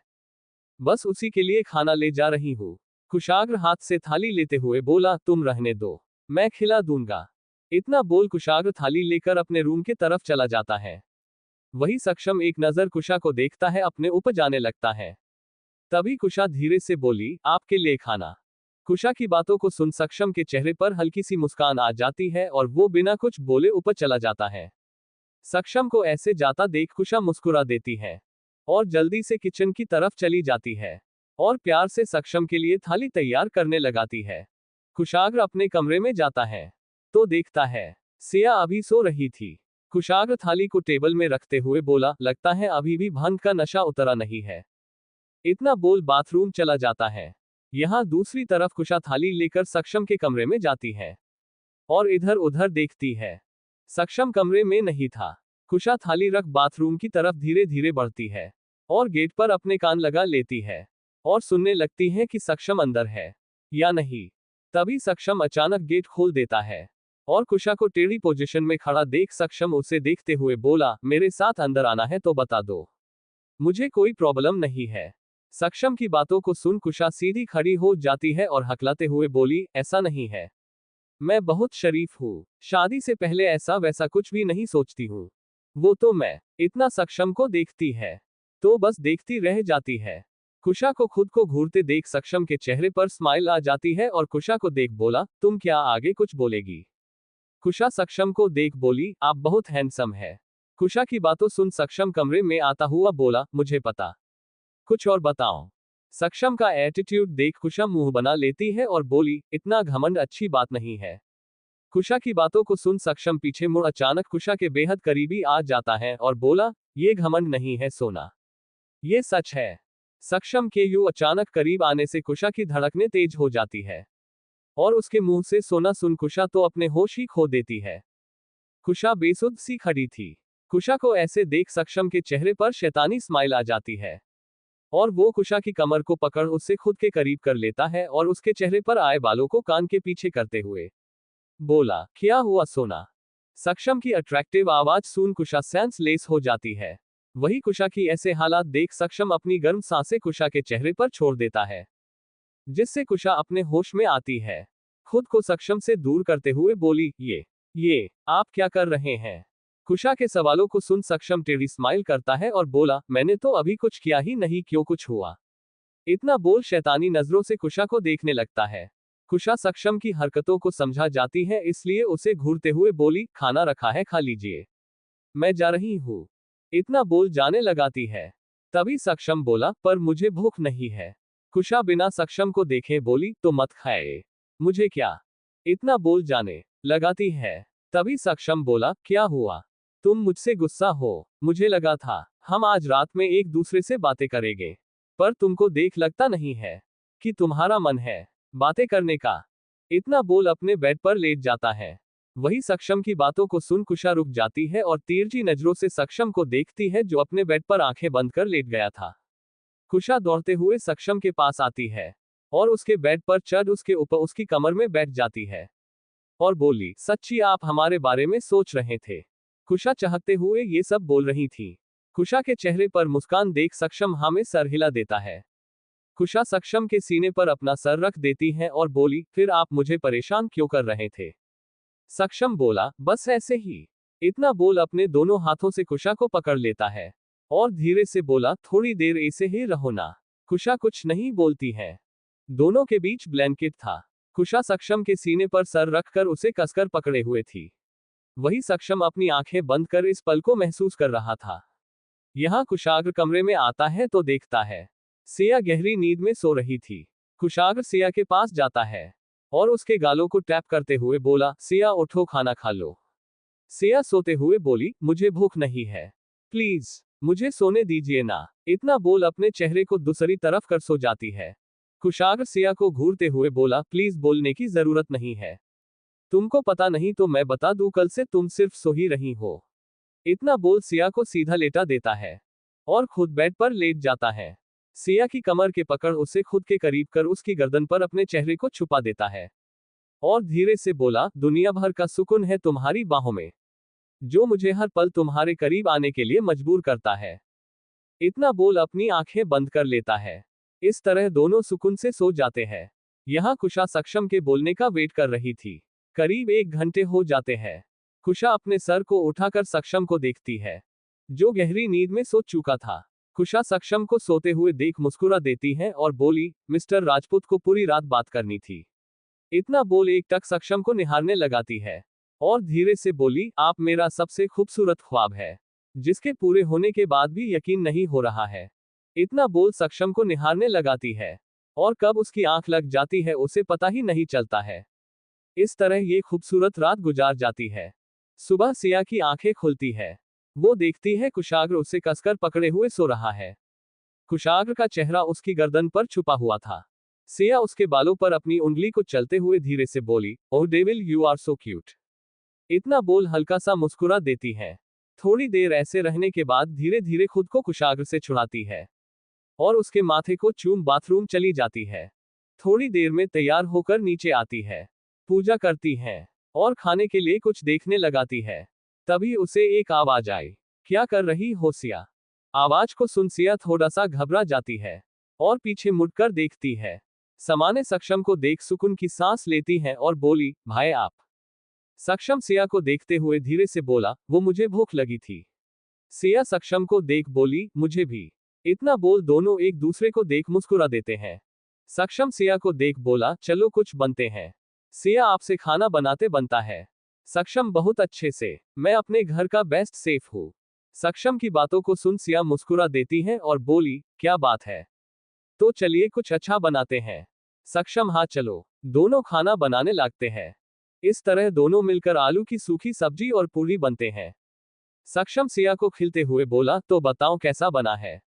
बस उसी के लिए खाना ले जा रही हूँ। कुशाग्र हाथ से थाली लेते हुए बोला, तुम रहने दो, मैं खिला दूंगा। इतना बोल कुशाग्र थाली लेकर अपने रूम की तरफ चला जाता है। वही सक्षम एक नजर कुशा को देखता है, अपने ऊपर जाने लगता है। तभी कुशा धीरे से बोली, आपके लिए खाना। कुशा की बातों को सुन सक्षम के चेहरे पर हल्की सी मुस्कान आ जाती है और वो बिना कुछ बोले ऊपर चला जाता है। सक्षम को ऐसे जाता देख कुशा मुस्कुरा देती है और जल्दी से किचन की तरफ चली जाती है और प्यार से सक्षम के लिए थाली तैयार करने लगाती है। कुशाग्र अपने कमरे में जाता है तो देखता है सिया अभी सो रही थी। कुशाग्र थाली को टेबल में रखते हुए बोला, लगता है अभी भी भांग का नशा उतरा नहीं है। इतना बोल बाथरूम चला जाता है। यहाँ दूसरी तरफ कुशा थाली लेकर सक्षम के कमरे में जाती है। और इधर उधर देखती है। सक्षम कमरे में नहीं था। कुशा थाली रख बाथरूम की तरफ धीरे धीरे बढ़ती है और गेट पर अपने कान लगा लेती है और सुनने लगती है कि सक्षम अंदर है या नहीं। तभी सक्षम अचानक गेट खोल देता है और कुशा को टेढ़ी पोजीशन में खड़ा देख सक्षम उसे देखते हुए बोला, मेरे साथ अंदर आना है तो बता दो, मुझे कोई प्रॉब्लम नहीं है। सक्षम की बातों को सुन कुशा सीधी खड़ी हो जाती है और हकलाते हुए बोली, ऐसा नहीं है, मैं बहुत शरीफ हूँ, शादी से पहले ऐसा वैसा कुछ भी नहीं सोचती हूँ। वो तो मैं इतना सक्षम को देखती है तो बस देखती रह जाती है। कुशा को खुद को घूरते देख सक्षम के चेहरे पर स्माइल आ जाती है और कुशा को देख बोला, तुम क्या आगे कुछ बोलेगी? कुशा सक्षम को देख बोली, आप बहुत हैंडसम है। कुशा की बातों सुन सक्षम कमरे में आता हुआ बोला, मुझे पता, कुछ और बताओ। सक्षम का एटीट्यूड देख कुशा मुंह बना लेती है और बोली, इतना घमंड अच्छी बात नहीं है। कुशा की बातों को सुन सक्षम पीछे मुड़ अचानक कुशा के बेहद करीबी आ जाता है और बोला, ये घमंड नहीं है सोना, ये सच है। सक्षम के यूं अचानक करीब आने से कुशा की धड़कनें तेज हो जाती है और उसके मुंह से सोना सुन कुशा तो अपने होश ही खो देती है। कुशा बेसुध सी खड़ी थी। कुशा को ऐसे देख सक्षम के चेहरे पर शैतानी स्माइल आ जाती है और वो कुशा की कमर को पकड़ उससे खुद के करीब कर लेता है और उसके चेहरे पर आए बालों को कान के पीछे करते हुए बोला, क्या हुआ सोना? सक्षम की अट्रैक्टिव आवाज सुन कुशा सेंसलेस हो जाती है। वही कुशा की ऐसे हालात देख सक्षम अपनी गर्म सांसें कुशा के चेहरे पर छोड़ देता है, जिससे कुशा अपने होश में आती है। खुद को सक्षम से दूर करते हुए बोली, ये आप क्या कर रहे हैं? कुशा के सवालों को सुन सक्षम टेढ़ी स्माइल करता है और बोला, मैंने तो अभी कुछ किया ही नहीं, क्यों कुछ हुआ? इतना बोल शैतानी नजरों से कुशा को देखने लगता है। कुशा सक्षम की हरकतों को समझा जाती है, इसलिए उसे घूरते हुए बोली, खाना रखा है, खा लीजिए, मैं जा रही हूँ। इतना बोल जाने लगाती है। तभी सक्षम बोला, पर मुझे भूख नहीं है। कुशा बिना सक्षम को देखे बोली, तो मत खाए, मुझे क्या। इतना बोल जाने लगाती है। तभी सक्षम बोला, क्या हुआ? तुम मुझसे गुस्सा हो? मुझे लगा था हम आज रात में एक दूसरे से बातें करेंगे, पर तुमको देख लगता नहीं है कि तुम्हारा मन है बातें करने का। इतना बोल अपने बेड पर लेट जाता है। वही सक्षम की बातों को सुन कुशा रुक जाती है और तिरछी नजरों से सक्षम को देखती है जो अपने बेड पर आंखें बंद कर लेट गया था। कुशा दौड़ते हुए सक्षम के पास आती है और उसके बेड पर चढ़ उसके ऊपर उसकी कमर में बैठ जाती है और बोली, सच्ची आप हमारे बारे में सोच रहे थे? कुशा चहकते हुए ये सब बोल रही थी। कुशा के चेहरे पर मुस्कान देख सक्षम हाँ में सर हिला देता है। कुशा सक्षम के सीने पर अपना सर रख देती है और बोली, फिर आप मुझे परेशान क्यों कर रहे थे? सक्षम बोला, बस ऐसे ही। इतना बोल अपने दोनों हाथों से कुशा को पकड़ लेता है और धीरे से बोला, थोड़ी देर ऐसे ही रहो ना। कुशा कुछ नहीं बोलती है। दोनों के बीच ब्लैंकेट था। कुशा सक्षम के सीने पर सर रखकर उसे कसकर पकड़े हुए थी। वही सक्षम अपनी आंखें बंद कर इस पल को महसूस कर रहा था। यहाँ कुशाग्र कमरे में आता है तो देखता है सिया गहरी नींद में सो रही थी। कुशाग्र सिया के पास जाता है और उसके गालों को टैप करते हुए बोला, सिया उठो, खाना खा लो। सिया सोते हुए बोली, मुझे भूख नहीं है, प्लीज मुझे सोने दीजिए ना। इतना बोल अपने चेहरे को दूसरी तरफ कर सो जाती है। कुशाग्र सिया को घूरते हुए बोला, प्लीज बोलने की जरूरत नहीं है, तुमको पता नहीं तो मैं बता दूं, कल से तुम सिर्फ सो ही रही हो। इतना बोल सिया को सीधा लेटा देता है और खुद बेड पर लेट जाता है। सिया की कमर के पकड़ उसे खुद के करीब कर उसकी गर्दन पर अपने चेहरे को छुपा देता है और धीरे से बोला, दुनिया भर का सुकून है तुम्हारी बाहों में, जो मुझे हर पल तुम्हारे करीब आने के लिए मजबूर करता है। इतना बोल अपनी आंखें बंद कर लेता है। इस तरह दोनों सुकून से सो जाते हैं। यहाँ कुशा सक्षम के बोलने का वेट कर रही थी। करीब 1 घंटे हो जाते हैं। कुशा अपने सर को उठाकर सक्षम को देखती है, जो गहरी नींद में सो चुका था। कुशा सक्षम को सोते हुए देख मुस्कुरा देती है और बोली, मिस्टर राजपूत को पूरी रात बात करनी थी। इतना बोल एक टक सक्षम को निहारने लगाती है और धीरे से बोली, आप मेरा सबसे खूबसूरत ख्वाब है, जिसके पूरे होने के बाद भी यकीन नहीं हो रहा है। इतना बोल सक्षम को निहारने लगाती है और कब उसकी आंख लग जाती है उसे पता ही नहीं चलता है। इस तरह ये खूबसूरत रात गुजार जाती है। सुबह सिया की आंखें खुलती है। वो देखती है कुशाग्र उसे कसकर पकड़े हुए सो रहा है। कुशाग्र का चेहरा उसकी गर्दन पर छुपा हुआ था। सिया उसके बालों पर अपनी उंगली को चलते हुए धीरे से बोली, oh devil you are so cute. इतना बोल हल्का सा मुस्कुरा देती है। थोड़ी देर ऐसे रहने के बाद धीरे धीरे खुद को कुशाग्र से छुड़ाती है और उसके माथे को चूम बाथरूम चली जाती है। थोड़ी देर में तैयार होकर नीचे आती है, पूजा करती है और खाने के लिए कुछ देखने लगाती है। तभी उसे एक आवाज आई, क्या कर रही हो सिया? आवाज को सुन सिया थोड़ा सा घबरा जाती है और पीछे मुड़कर देखती है। समाने सक्षम को देख सुकून की सांस लेती है और बोली, भाई आप। सक्षम सिया को देखते हुए धीरे से बोला, वो मुझे भूख लगी थी। सिया सक्षम को देख बोली, मुझे भी। इतना बोल दोनों एक दूसरे को देख मुस्कुरा देते हैं। सक्षम सिया को देख बोला, चलो कुछ बनते हैं। सिया आपसे खाना बनाते बनता है। सक्षम बहुत अच्छे से, मैं अपने घर का बेस्ट सेफ हूँ। सक्षम की बातों को सुन सिया मुस्कुरा देती है और बोली, क्या बात है, तो चलिए कुछ अच्छा बनाते हैं। सक्षम, हाँ चलो। दोनों खाना बनाने लगते हैं। इस तरह दोनों मिलकर आलू की सूखी सब्जी और पूरी बनते हैं। सक्षम सिया को खिलते हुए बोला, तो बताओ कैसा बना है?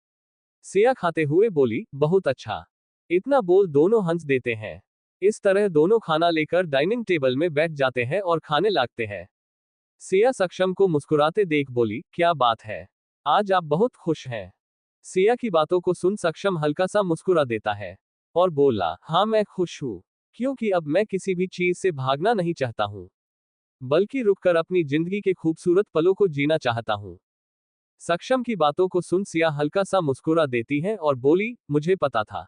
सिया खाते हुए बोली, बहुत अच्छा। इतना बोल दोनों हंस देते हैं। इस तरह दोनों खाना लेकर डाइनिंग टेबल में बैठ जाते हैं और खाने लगते हैं। सिया सक्षम को मुस्कुराते देख बोली, क्या बात है, आज आप बहुत खुश हैं। सिया की बातों को सुन सक्षम हल्का सा मुस्कुरा देता है और बोला, हाँ मैं खुश हूँ, क्योंकि अब मैं किसी भी चीज से भागना नहीं चाहता हूँ, बल्कि रुककर अपनी जिंदगी के खूबसूरत पलों को जीना चाहता हूँ। सक्षम की बातों को सुन सिया हल्का सा मुस्कुरा देती है और बोली, मुझे पता था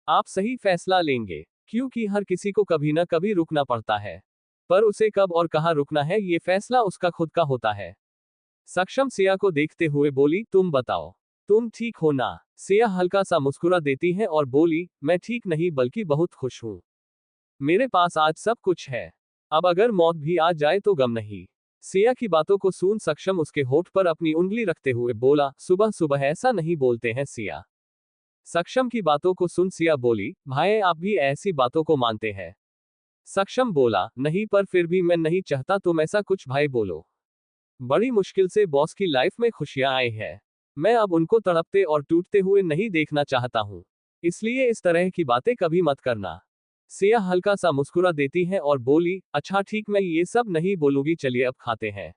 आप सही फैसला लेंगे, क्योंकि हर किसी को कभी ना कभी रुकना पड़ता है, पर उसे कब और कहाँ रुकना है ये फैसला उसका खुद का होता है। सक्षम सिया को देखते हुए बोली, तुम बताओ, तुम ठीक हो ना? सिया हल्का सा मुस्कुरा देती है और बोली, मैं ठीक नहीं बल्कि बहुत खुश हूँ। मेरे पास आज सब कुछ है, अब अगर मौत भी आ जाए तो गम नहीं। सिया की बातों को सुन सक्षम उसके होठ पर अपनी उंगली रखते हुए बोला, सुबह सुबह ऐसा नहीं बोलते हैं सिया। सक्षम की बातों को सुन सिया बोली, भाई आप भी ऐसी बातों को मानते हैं? सक्षम बोला, नहीं पर फिर भी मैं नहीं चाहता तुम ऐसा कुछ भाई बोलो। बड़ी मुश्किल से बॉस की लाइफ में खुशियां आई है, मैं अब उनको तड़पते और टूटते हुए नहीं देखना चाहता हूँ, इसलिए इस तरह की बातें कभी मत करना। सिया हल्का सा मुस्कुरा देती है और बोली, अच्छा ठीक, मैं ये सब नहीं बोलूंगी, चलिए अब खाते हैं।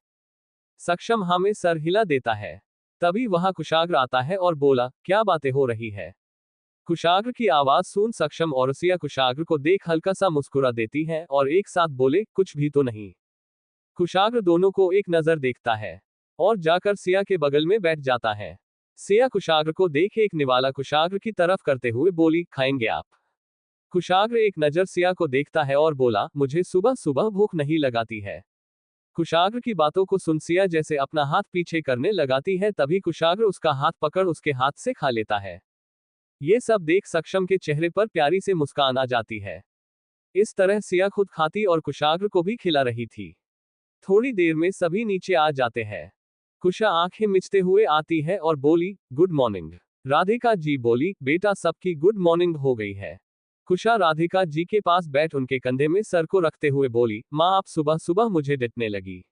सक्षम हाँ में सर हिला देता है। तभी वहां कुशाग्र आता है और बोला, क्या बातें हो रही है? कुशाग्र की आवाज सुन सक्षम और सिया कुशाग्र को देख हल्का सा मुस्कुरा देती है और एक साथ बोले, कुछ भी तो नहीं। कुशाग्र दोनों को एक नजर देखता है और जाकर सिया के बगल में बैठ जाता है। सिया कुशाग्र को देख एक निवाला कुशाग्र की तरफ करते हुए बोली, खाएंगे आप? कुशाग्र एक नजर सिया को देखता है और बोला, मुझे सुबह सुबह भूख नहीं लगाती है। कुशाग्र की बातों को सुन सिया जैसे अपना हाथ पीछे करने लगाती है, तभी कुशाग्र उसका हाथ पकड़ उसके हाथ से खा लेता है। ये सब देख सक्षम के चेहरे पर प्यारी से मुस्कान आ जाती है। इस तरह सिया खुद खाती और कुशाग्र को भी खिला रही थी। थोड़ी देर में सभी नीचे आ जाते हैं। कुशा आंखें मिचते हुए आती है और बोली, गुड मॉर्निंग। राधिका जी बोली, बेटा सबकी गुड मॉर्निंग हो गई है। कुशा राधिका जी के पास बैठ उनके कंधे में सर को रखते हुए बोली, माँ आप सुबह सुबह मुझे डटने लगी।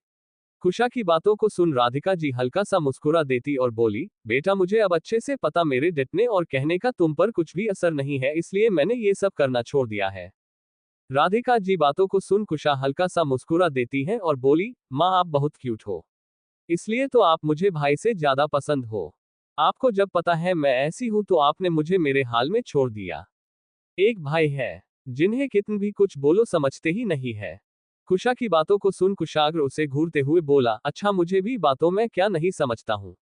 कुशा की बातों को सुन राधिका जी हल्का सा मुस्कुरा देती और बोली, बेटा मुझे अब अच्छे से पता मेरे डटने और कहने का तुम पर कुछ भी असर नहीं है, इसलिए मैंने ये सब करना छोड़ दिया है। राधिका जी बातों को सुन कुशा हल्का सा मुस्कुरा देती है और बोली, माँ आप बहुत क्यूट हो, इसलिए तो आप मुझे भाई से ज्यादा पसंद हो। आपको जब पता है मैं ऐसी हूं तो आपने मुझे मेरे हाल में छोड़ दिया। एक भाई है जिन्हें कितन भी कुछ बोलो समझते ही नहीं है। कुशा की बातों को सुन कुशाग्र उसे घूरते हुए बोला, अच्छा मुझे भी बातों में क्या नहीं समझता हूँ।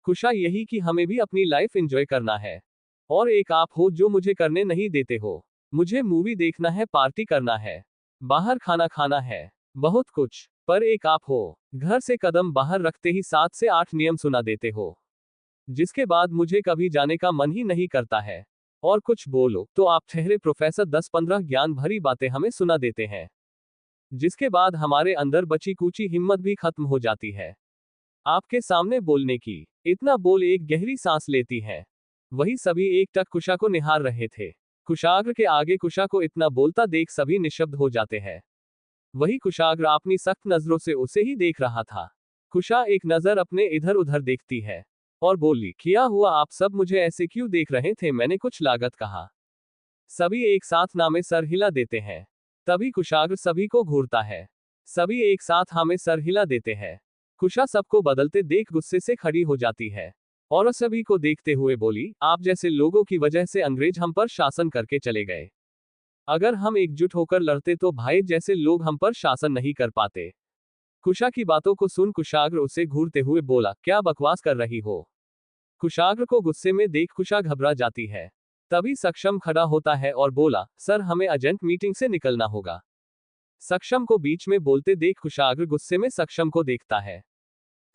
कुशा, यही कि हमें भी अपनी लाइफ एंजॉय करना है, और एक आप हो जो मुझे करने नहीं देते हो। मुझे मूवी देखना है, पार्टी करना है, बाहर खाना खाना है, बहुत कुछ, पर एक आप हो, घर से कदम बाहर रखते ही 7 से 8 नियम सुना देते हो, जिसके बाद मुझे कभी जाने का मन ही नहीं करता है। और कुछ बोलो तो आप ठहरे प्रोफेसर 10-15 ज्ञान भरी बातें हमें सुना देते हैं, जिसके बाद हमारे अंदर बची कुची हिम्मत भी खत्म हो जाती है आपके सामने बोलने की। इतना बोल एक गहरी सांस लेती है। वही सभी एक टक कुशा को निहार रहे थे। कुशाग्र के आगे कुशा को इतना बोलता देख सभी निशब्द हो जाते हैं। वही कुशाग्र अपनी सख्त नजरों से उसे ही देख रहा था। कुशा एक नजर अपने इधर उधर देखती है और बोली, क्या हुआ, आप सब मुझे ऐसे क्यों देख रहे थे? मैंने कुछ लागत कहा? सभी एक साथ ना में सर हिला देते हैं। तभी कुशाग्र सभी को घूरता है। सभी एक साथ हाँ में सर हिला देते हैं। कुशा सबको बदलते देख गुस्से से खड़ी हो जाती है और सभी को देखते हुए बोली, आप जैसे लोगों की वजह से अंग्रेज हम पर शासन करके चले गए। अगर हम एकजुट होकर लड़ते तो भाई जैसे लोग हम पर शासन नहीं कर पाते। कुशा की बातों को सुन कुशाग्र उसे घूरते हुए बोला, क्या बकवास कर रही हो। कुशाग्र को गुस्से में देख कुशा घबरा जाती है। तभी सक्षम खड़ा होता है और बोला, सर हमें अर्जेंट मीटिंग से निकलना होगा। सक्षम को बीच में बोलते देख कुशाग्र गुस्से में सक्षम को देखता है।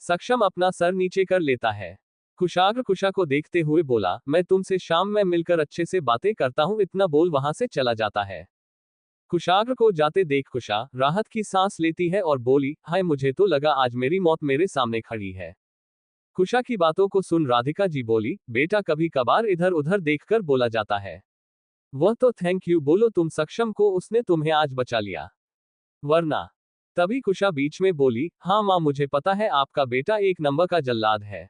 सक्षम अपना सर नीचे कर लेता है। कुशाग्र कुशा को देखते हुए बोला, मैं तुमसे शाम में मिलकर अच्छे से बातें करता हूं, इतना बोल वहां से चला जाता है। कुशाग्र को जाते देख कुशा राहत की सांस लेती है और बोली, हाय मुझे तो लगा आज मेरी मौत मेरे सामने खड़ी है। कुशा की बातों को सुन राधिका जी बोली, बेटा कभी कभार इधर उधर देखकर बोला जाता है। वह तो थैंक यू बोलो तुम सक्षम को, उसने तुम्हें आज बचा लिया, वरना। तभी कुशा बीच में बोली, हाँ माँ मुझे पता है आपका बेटा एक नंबर का जल्लाद है।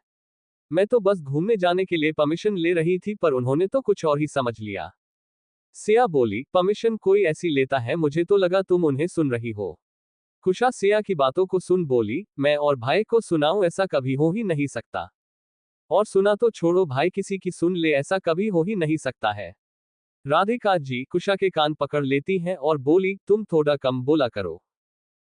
मैं तो बस घूमने जाने के लिए परमिशन ले रही थी पर उन्होंने तो कुछ और ही समझ लिया। सिया बोली, परमिशन कोई ऐसी लेता है, मुझे तो लगा तुम उन्हें सुन रही हो। कुशा सिया की बातों को सुन बोली, मैं और भाई को सुनाऊं, ऐसा कभी हो ही नहीं सकता। और सुना तो छोड़ो भाई किसी की सुन ले, ऐसा कभी हो ही नहीं सकता है। राधिका जी कुशा के कान पकड़ लेती हैं और बोली, तुम थोड़ा कम बोला करो।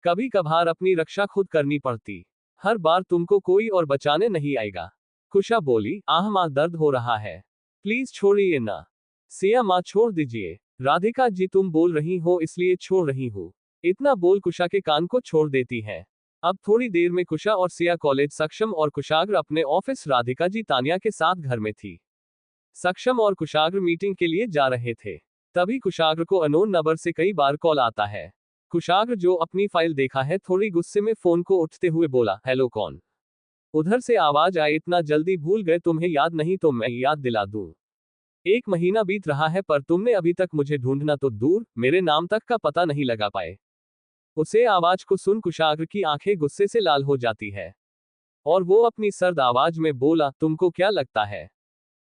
कभी कभार अपनी रक्षा खुद करनी पड़ती, हर बार तुमको कोई और बचाने नहीं आएगा। कुशा बोली, आह माँ दर्द हो रहा है, प्लीज छोड़िए ना। सिया माँ छोड़ दीजिए। राधिका जी तुम बोल रही हो इसलिए छोड़ रही हूँ। इतना बोल कुशा के कान को छोड़ देती है। अब थोड़ी देर में कुशा और सिया कॉलेज, सक्षम और कुशाग्र अपने ऑफिस, राधिका जी तानिया के साथ घर में थी। सक्षम और कुशाग्र मीटिंग के लिए जा रहे थे। तभी कुशाग्र को अनोन नंबर से कई बार कॉल आता है। कुशाग्र जो अपनी फाइल देखा है, थोड़ी गुस्से में फोन को उठते हुए बोला, हेलो कौन। उधर से आवाज आए, इतना जल्दी भूल गए, तुम्हें याद नहीं तो मैं याद दिला दूं। 1 महीना बीत रहा है पर तुमने अभी तक मुझे ढूंढना तो दूर, मेरे नाम तक का पता नहीं लगा पाए। उसे आवाज को सुन कुशाग्र की आंखें गुस्से से लाल हो जाती है और वो अपनी सर्द आवाज में बोला, तुमको क्या लगता है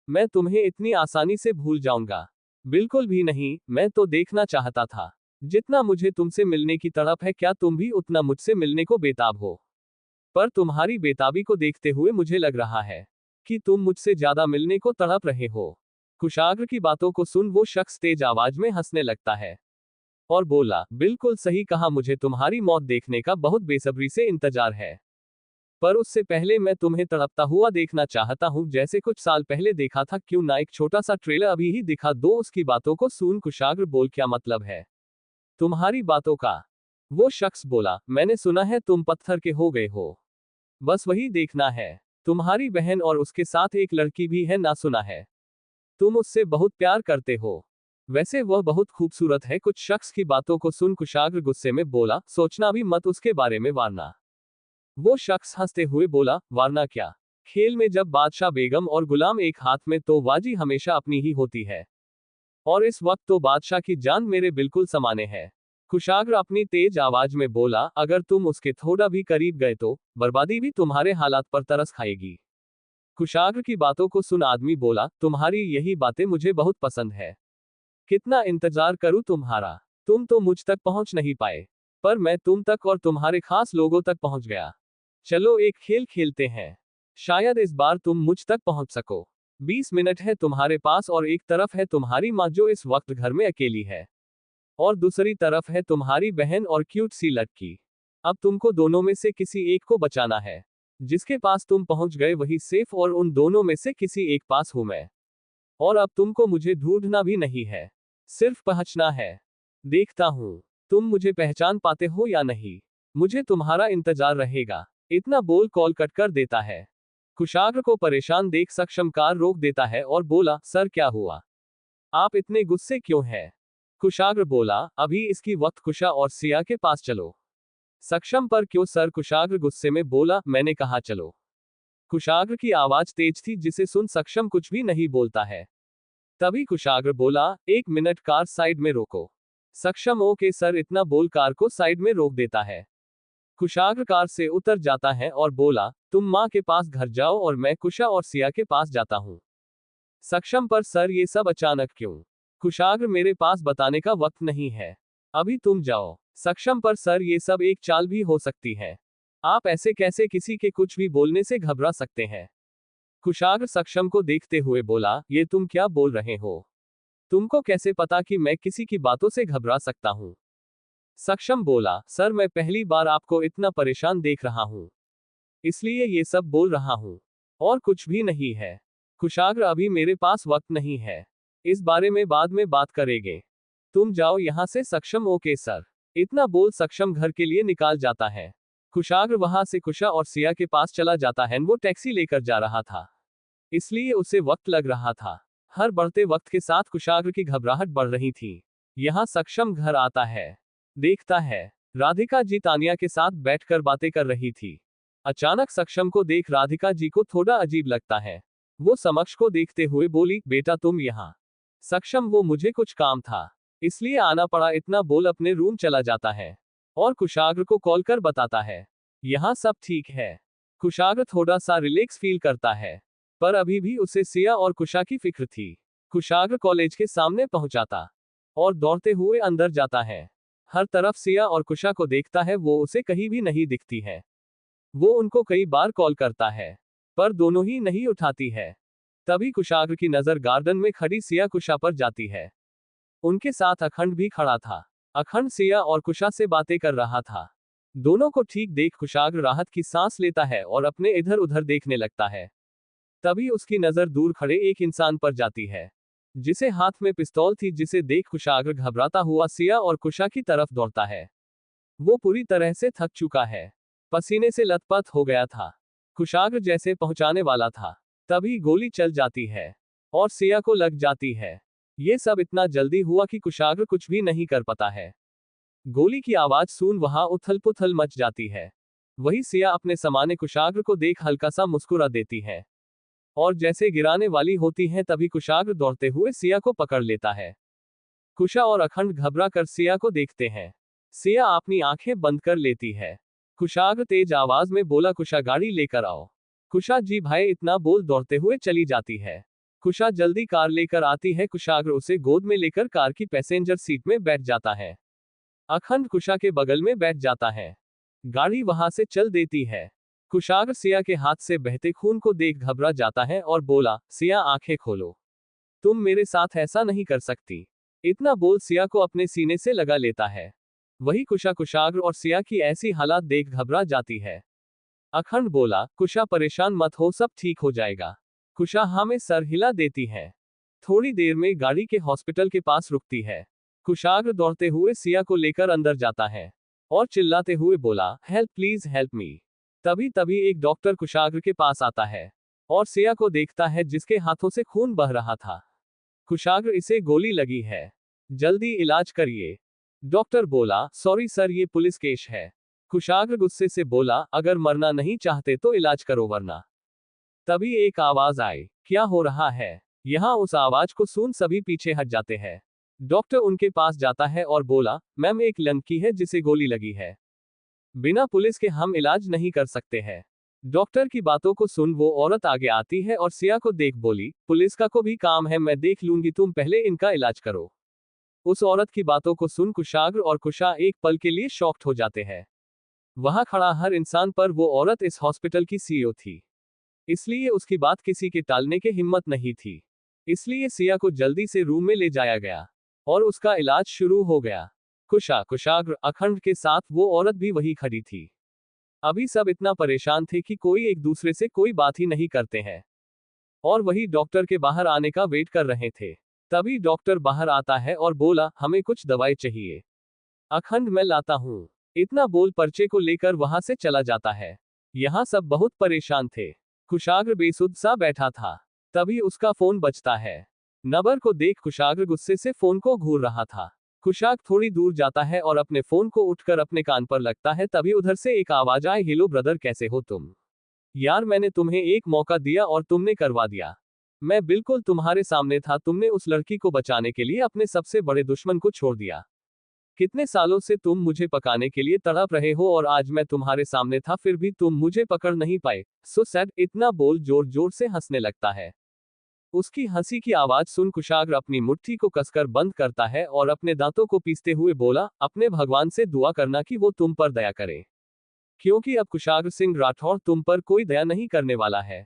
मैं तुम्हें इतनी आसानी से भूल जाऊंगा? बिल्कुल भी नहीं, मैं तो देखना चाहता था जितना मुझे तुमसे मिलने की तड़प है, क्या तुम भी उतना मुझसे मिलने को बेताब हो? पर तुम्हारी बेताबी को देखते हुए मुझे लग रहा है कि तुम मुझसे ज्यादा मिलने को तड़प रहे हो। कुशाग्र की बातों को सुन वो शख्स तेज आवाज में हंसने लगता है और बोला, बिल्कुल सही कहा, मुझे तुम्हारी मौत देखने का बहुत बेसब्री से इंतजार है। पर उससे पहले मैं तुम्हें तड़पता हुआ देखना चाहता हूं, जैसे कुछ साल पहले देखा था, क्यों ना एक छोटा सा ट्रेलर अभी ही दिखा दो? उसकी बातों को सुन कुशाग्र बोल, क्या मतलब है तुम्हारी बातों का? वो शख्स बोला, मैंने सुना है तुम पत्थर के हो गए हो, बस वही देखना है। तुम्हारी बहन और उसके साथ एक लड़की भी है, ना सुना है? तुम उससे बहुत प्यार करते हो, वैसे वह बहुत खूबसूरत है। कुछ शख्स की बातों को सुन कुशाग्र गुस्से में बोला, सोचना भी मत उसके बारे में, वारना। वो शख्स हंसते हुए बोला, वारना क्या? खेल में जब बादशाह बेगम और गुलाम एक हाथ में तो बाजी हमेशा अपनी ही होती है, और इस वक्त तो बादशाह की जान मेरे बिल्कुल समाने है। कुशाग्र अपनी तेज आवाज में बोला, अगर तुम उसके थोड़ा भी करीब गए तो बर्बादी भी तुम्हारे हालात पर तरस खाएगी। कुशाग्र की बातों को सुन आदमी बोला, तुम्हारी यही बातें मुझे बहुत पसंद है। कितना इंतजार करूं तुम्हारा, तुम तो मुझ तक पहुंच नहीं पाए, पर मैं तुम तक और तुम्हारे खास लोगों तक पहुंच गया। चलो एक खेल खेलते हैं, शायद इस बार तुम मुझ तक पहुंच सको। 20 मिनट है तुम्हारे पास, और एक तरफ है तुम्हारी माँ जो इस वक्त घर में अकेली है, और दूसरी तरफ है तुम्हारी बहन और क्यूट सी लड़की। अब तुमको दोनों में से किसी एक को बचाना है। जिसके पास तुम पहुंच गए वही सेफ, और उन दोनों में से किसी एक पास हूं मैं। और अब तुमको मुझे ढूंढना भी नहीं है, सिर्फ पहुंचना है। देखता हूं तुम मुझे पहचान पाते हो या नहीं। मुझे तुम्हारा इंतजार रहेगा। इतना बोल कॉल कट कर देता है। कुशाग्र को परेशान देख सक्षम कार रोक देता है और बोला, सर क्या हुआ, आप इतने गुस्से क्यों हैं? कुशाग्र बोला, अभी इसकी वक्त कुशा और सिया के पास चलो। सक्षम पर क्यों सर? कुशाग्र गुस्से में बोला, मैंने कहा चलो। कुशाग्र की आवाज तेज थी जिसे सुन सक्षम कुछ भी नहीं बोलता है। तभी कुशाग्र बोला, 1 मिनट, कार साइड में रोको। सक्षम ओके सर इतना बोल कार को साइड में रोक देता है। कुशाग्र कार से उतर जाता है और बोला, तुम माँ के पास घर जाओ और मैं कुशा और सिया के पास जाता हूँ। सक्षम पर सर ये सब अचानक क्यों? कुशाग्र मेरे पास बताने का वक्त नहीं है, अभी तुम जाओ। सक्षम पर सर ये सब एक चाल भी हो सकती है, आप ऐसे कैसे किसी के कुछ भी बोलने से घबरा सकते हैं। कुशाग्र सक्षम को देखते हुए बोला, ये तुम क्या बोल रहे हो? तुमको कैसे पता कि मैं किसी की बातों से घबरा सकता हूं? सक्षम बोला, सर मैं पहली बार आपको इतना परेशान देख रहा हूं, इसलिए ये सब बोल रहा हूं, और कुछ भी नहीं है। कुशाग्र अभी मेरे पास वक्त नहीं है, इस बारे में बाद में बात करेंगे, तुम जाओ यहां से। सक्षम ओके सर, इतना बोल सक्षम घर के लिए निकाल जाता है। कुशाग्र वहां से कुशा और सिया के पास चला जाता है। वो टैक्सी लेकर जा रहा था, इसलिए उसे वक्त लग रहा था। हर बढ़ते वक्त के साथ कुशाग्र की घबराहट बढ़ रही थी। यहाँ सक्षम घर आता है, देखता है राधिका जी तानिया के साथ बैठकर बातें कर रही थी। अचानक सक्षम को देख राधिका जी को थोड़ा अजीब लगता है। वो समक्ष को देखते हुए बोली, बेटा तुम यहाँ? सक्षम, वो मुझे कुछ काम था, इसलिए आना पड़ा, इतना बोल अपने रूम चला जाता है और कुशाग्र को कॉल कर बताता है यहाँ सब ठीक है। कुशाग्र थोड़ा सा रिलैक्स फील करता है, पर अभी भी उसे सिया और कुशा की फिक्र थी। कुशाग्र कॉलेज के सामने पहुंचाता और दौड़ते हुए अंदर जाता है। हर तरफ सिया और कुशा को देखता है, वो उसे कहीं भी नहीं दिखती है। वो उनको कई बार कॉल करता है, पर दोनों ही नहीं उठाती है। तभी कुशाग्र की नजर गार्डन में खड़ी सिया कुशा पर जाती है। उनके साथ अखंड भी खड़ा था। अखंड सिया और कुशा से बातें कर रहा था। दोनों को ठीक देख कुशाग्र राहत की सांस लेता है और अपने इधर उधर देखने लगता है। तभी उसकी नजर दूर खड़े एक इंसान पर जाती है, जिसे हाथ में पिस्तौल थी, जिसे देख कुशाग्र घबराता हुआ सिया और कुशा की तरफ दौड़ता है। वो पूरी तरह से थक चुका है, पसीने से लथपथ हो गया था। कुशाग्र जैसे पहुंचाने वाला था, तभी गोली चल जाती है और सिया को लग जाती है। ये सब इतना जल्दी हुआ कि कुशाग्र कुछ भी नहीं कर पाता है। गोली की आवाज सुन वहां उथल पुथल मच जाती है। वही सिया अपने समाने कुशाग्र को देख हल्का सा मुस्कुरा देती है और जैसे गिराने वाली होती है, तभी कुशाग्र दौड़ते हुए सिया को पकड़ लेता है। कुशा और अखंड घबरा कर सिया को देखते हैं। सिया अपनी आंखें बंद कर लेती है। कुशाग्र तेज आवाज में बोला, कुशा गाड़ी लेकर आओ। कुशा जी भाई इतना बोल दौड़ते हुए चली जाती है। कुशा जल्दी कार लेकर आती है। कुशाग्र उसे गोद में लेकर कार की पैसेंजर सीट में बैठ जाता है। अखंड कुशा के बगल में बैठ जाता है। गाड़ी वहां से चल देती है। कुशाग्र सिया के हाथ से बहते खून को देख घबरा जाता है और बोला, सिया आंखें खोलो, तुम मेरे साथ ऐसा नहीं कर सकती। इतना बोल सिया को अपने सीने से लगा लेता है। वही कुशा कुशाग्र और सिया की ऐसी हालात देख घबरा जाती है। अखंड बोला, कुशा परेशान मत हो, सब ठीक हो जाएगा। कुशा हाँ में सर हिला देती है। थोड़ी देर में गाड़ी के हॉस्पिटल के पास रुकती है। कुशाग्र दौड़ते हुए सिया को लेकर अंदर जाता है और चिल्लाते हुए बोला, हेल्प प्लीज हेल्प मी। तभी एक डॉक्टर कुशाग्र के पास आता है और सिया को देखता है, जिसके हाथों से खून बह रहा था। कुशाग्र, इसे गोली लगी है, जल्दी इलाज करिए। डॉक्टर बोला, सॉरी सर ये पुलिस केस है। कुशाग्र गुस्से से बोला, अगर मरना नहीं चाहते तो इलाज करो वरना। तभी एक आवाज आई, क्या हो रहा है यहाँ? उस आवाज को सुन सभी पीछे हट जाते हैं। डॉक्टर उनके पास जाता है और बोला, मैम एक लड़की है जिसे गोली लगी है, बिना पुलिस के हम इलाज नहीं कर सकते हैं। डॉक्टर की बातों को सुन वो औरत आगे आती है और सिया को देख बोली, पुलिस का को भी काम है, मैं देख लूंगी, तुम पहले इनका इलाज करो। उस औरत की बातों को सुन कुशाग्र और कुशा एक पल के लिए शॉक्ड हो जाते हैं। वहां खड़ा हर इंसान पर वो औरत इस हॉस्पिटल की सीईओ थी, इसलिए उसकी बात किसी के टालने की हिम्मत नहीं थी। इसलिए सिया को जल्दी से रूम में ले जाया गया और उसका इलाज शुरू हो गया। कुशा, कुशाग्र, अखंड के साथ वो औरत भी वही खड़ी थी। अभी सब इतना परेशान थे कि कोई एक दूसरे से कोई बात ही नहीं करते हैं और वही डॉक्टर के बाहर आने का वेट कर रहे थे। तभी डॉक्टर बाहर आता है और बोला, हमें कुछ दवाई चाहिए। अखंड, मैं लाता हूँ, इतना बोल पर्चे को लेकर वहां से चला जाता है। यहाँ सब बहुत परेशान थे। कुशाग्र बेसुध सा बैठा था। तभी उसका फोन बजता है। नंबर को देख कुशाग्र गुस्से से फोन को घूर रहा था। कुशाग्र थोड़ी दूर जाता है और अपने फोन को उठकर अपने कान पर लगता है। तभी उधर से एक आवाज आए, हेलो ब्रदर, कैसे हो तुम? यार मैंने तुम्हें एक मौका दिया और तुमने करवा दिया। मैं बिल्कुल तुम्हारे सामने था, तुमने उस लड़की को बचाने के लिए अपने सबसे बड़े दुश्मन को छोड़ दिया। कितने सालों से तुम मुझे पकाने के लिए तड़प रहे हो और आज मैं तुम्हारे सामने था, फिर भी तुम मुझे पकड़ नहीं पाए। So sad. इतना बोल जोर जोर से हंसने लगता है। उसकी हंसी की आवाज सुन कुशाग्र अपनी मुट्ठी को कसकर बंद करता है और अपने दांतों को पीसते हुए बोला, अपने भगवान से दुआ करना कि वो तुम पर दया करे, क्योंकि अब कुशाग्र सिंह राठौर तुम पर कोई दया नहीं करने वाला है।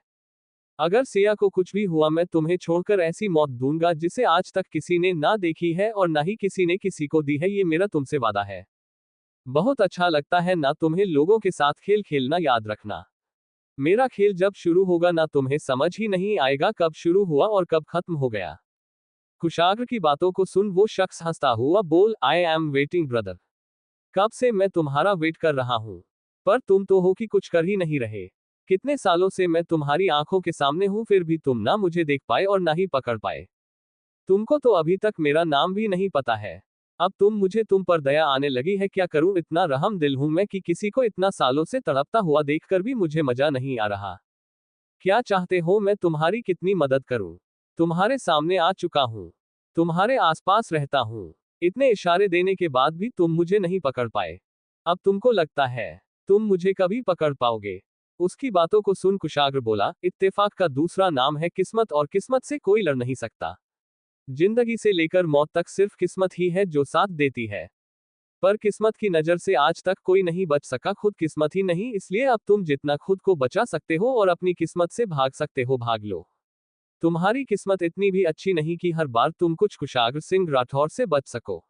अगर सिया को कुछ भी हुआ मैं तुम्हें छोड़कर ऐसी मौत दूंगा जिसे आज तक किसी ने ना देखी है और ना ही किसी ने किसी को दी है, ये मेरा तुमसे वादा है। बहुत अच्छा लगता है ना तुम्हें लोगों के साथ खेल खेलना, याद रखना मेरा खेल जब शुरू होगा ना तुम्हें समझ ही नहीं आएगा कब शुरू हुआ और कब खत्म हो गया। कुशाग्र की बातों को सुन वो शख्स हंसता हुआ बोल, आई एम वेटिंग ब्रदर, कब से मैं तुम्हारा वेट कर रहा हूं, पर तुम तो हो कि कुछ कर ही नहीं रहे। कितने सालों से मैं तुम्हारी आंखों के सामने हूं, फिर भी तुम ना मुझे देख पाए और ना ही पकड़ पाए। तुमको तो अभी तक मेरा नाम भी नहीं पता है। अब तुम पर दया आने लगी है। क्या करूं, इतना रहम दिल हूं मैं कि किसी को इतना सालों से तड़पता हुआ देखकर भी मुझे मजा नहीं आ रहा। क्या चाहते हो मैं तुम्हारी कितनी मदद करूं? तुम्हारे सामने आ चुका हूं, तुम्हारे आसपास रहता हूं। इतने इशारे देने के बाद भी तुम मुझे नहीं पकड़ पाए। अब तुमको लगता है तुम मुझे कभी पकड़ पाओगे? उसकी बातों को सुन कुशाग्र बोला, इत्तेफाक का दूसरा नाम है किस्मत, और किस्मत से कोई लड़ नहीं सकता। जिंदगी से लेकर मौत तक सिर्फ किस्मत ही है जो साथ देती है, पर किस्मत की नजर से आज तक कोई नहीं बच सका, खुद किस्मत ही नहीं। इसलिए अब तुम जितना खुद को बचा सकते हो और अपनी किस्मत से भाग सकते हो भाग लो। तुम्हारी किस्मत इतनी भी अच्छी नहीं कि हर बार तुम कुछ कुशाग्र सिंह राठौर से बच सको,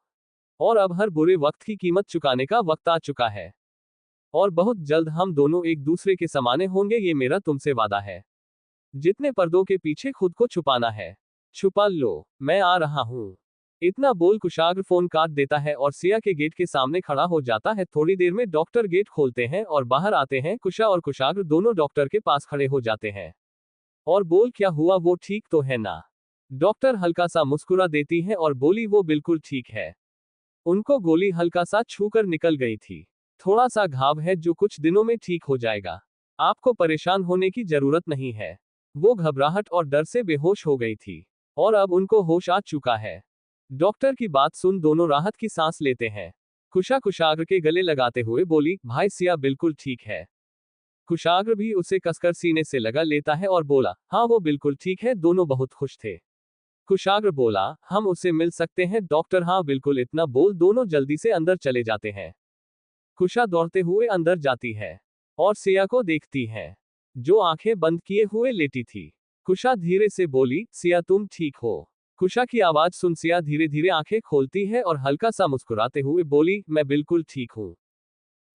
और अब हर बुरे वक्त की कीमत चुकाने का वक्त आ चुका है, और बहुत जल्द हम दोनों एक दूसरे के समाने होंगे, ये मेरा तुमसे वादा है। जितने पर्दों के पीछे खुद को छुपाना है छुपा लो, मैं आ रहा हूं। इतना बोल कुशाग्र फोन काट देता है और सिया के गेट के सामने खड़ा हो जाता है। थोड़ी देर में डॉक्टर गेट खोलते हैं और बाहर आते हैं। कुशा और कुशाग्र दोनों डॉक्टर के पास खड़े हो जाते हैं और बोल, क्या हुआ, वो ठीक तो है ना? डॉक्टर हल्का सा मुस्कुरा देती है और बोली, वो बिल्कुल ठीक है। उनको गोली हल्का सा छूकर निकल गई थी, थोड़ा सा घाव है जो कुछ दिनों में ठीक हो जाएगा, आपको परेशान होने की जरूरत नहीं है। वो घबराहट और डर से बेहोश हो गई थी और अब उनको होश आ चुका है। डॉक्टर की बात सुन दोनों राहत की सांस लेते हैं। कुशा कुशाग्र के गले लगाते हुए बोली, भाई सिया बिल्कुल ठीक है। कुशाग्र भी उसे कसकर सीने से लगा लेता है और बोला, हाँ वो बिल्कुल ठीक है। दोनों बहुत खुश थे। कुशाग्र बोला, हम उसे मिल सकते हैं? डॉक्टर, हाँ बिल्कुल। इतना बोल दोनों जल्दी से अंदर चले जाते हैं। कुशा दौड़ते हुए अंदर जाती है और सिया को देखती है, जो आंखें बंद किए हुए लेटी थी। कुशा धीरे से बोली, सिया तुम ठीक हो? कुशा की आवाज सुन सिया धीरे धीरे आंखें खोलती है और हल्का सा मुस्कुराते हुए बोली, मैं बिल्कुल ठीक हूँ।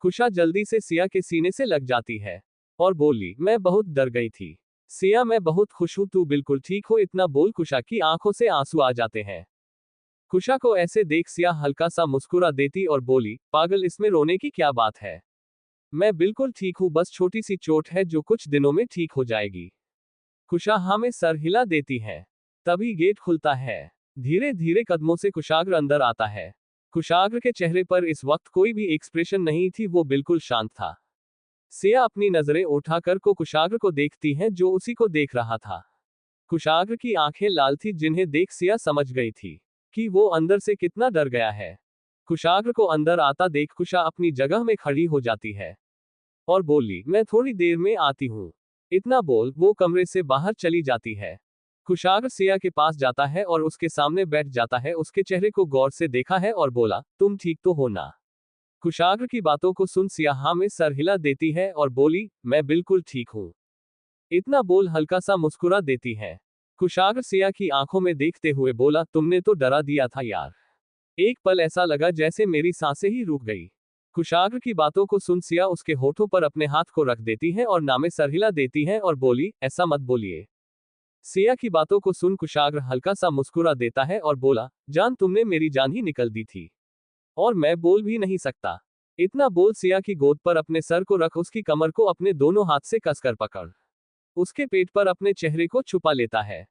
कुशा जल्दी से सिया के सीने से लग जाती है और बोली, मैं बहुत डर गई थी। सिया मैं बहुत खुश हूँ, तू बिल्कुल ठीक हो। इतना बोल कुशा की आंखों से आंसू आ जाते हैं। कुशा को ऐसे देख सिया हल्का सा मुस्कुरा देती और बोली, पागल, इसमें रोने की क्या बात है? मैं बिल्कुल ठीक हूँ, बस छोटी सी चोट है जो कुछ दिनों में ठीक हो जाएगी। कुशा हाँ में सर हिला देती है। तभी गेट खुलता है। धीरे धीरे कदमों से कुशाग्र अंदर आता है। कुशाग्र के चेहरे पर इस वक्त कोई भी एक्सप्रेशन नहीं थी, वो बिल्कुल शांत था। सिया अपनी नजरें उठाकर कुशाग्र को देखती है जो उसी को देख रहा था। कुशाग्र की आंखें लाल थी, जिन्हें देख सिया समझ गई थी कि वो अंदर से कितना डर गया है। कुशाग्र को अंदर आता देख कुशा अपनी जगह में खड़ी हो जाती है और बोली, मैं थोड़ी देर में आती हूँ। इतना बोल वो कमरे से बाहर चली जाती है। कुशाग्र सिया के पास जाता है और उसके सामने बैठ जाता है। उसके चेहरे को गौर से देखा है और बोला, तुम ठीक तो हो ना? कुशाग्र की बातों को सुन सिया हाँ में सर हिला देती है और बोली, मैं बिल्कुल ठीक हूँ। इतना बोल हल्का सा मुस्कुरा देती है। कुशाग्र सिया की आंखों में देखते हुए बोला, तुमने तो डरा दिया था यार। एक पल ऐसा लगा जैसे मेरी सांसें ही रुक गई। कुशाग्र की बातों को सुन सिया उसके होठों पर अपने हाथ को रख देती है और नामे सर हिला देती है और बोली, ऐसा मत बोलिए। सिया की बातों को सुन कुशाग्र हल्का सा मुस्कुरा देता है और बोला, जान, तुमने मेरी जान ही निकल दी थी और मैं बोल भी नहीं सकता। इतना बोल सिया की गोद पर अपने सर को रख उसकी कमर को अपने दोनों हाथ से कसकर पकड़ उसके पेट पर अपने चेहरे को छुपा लेता है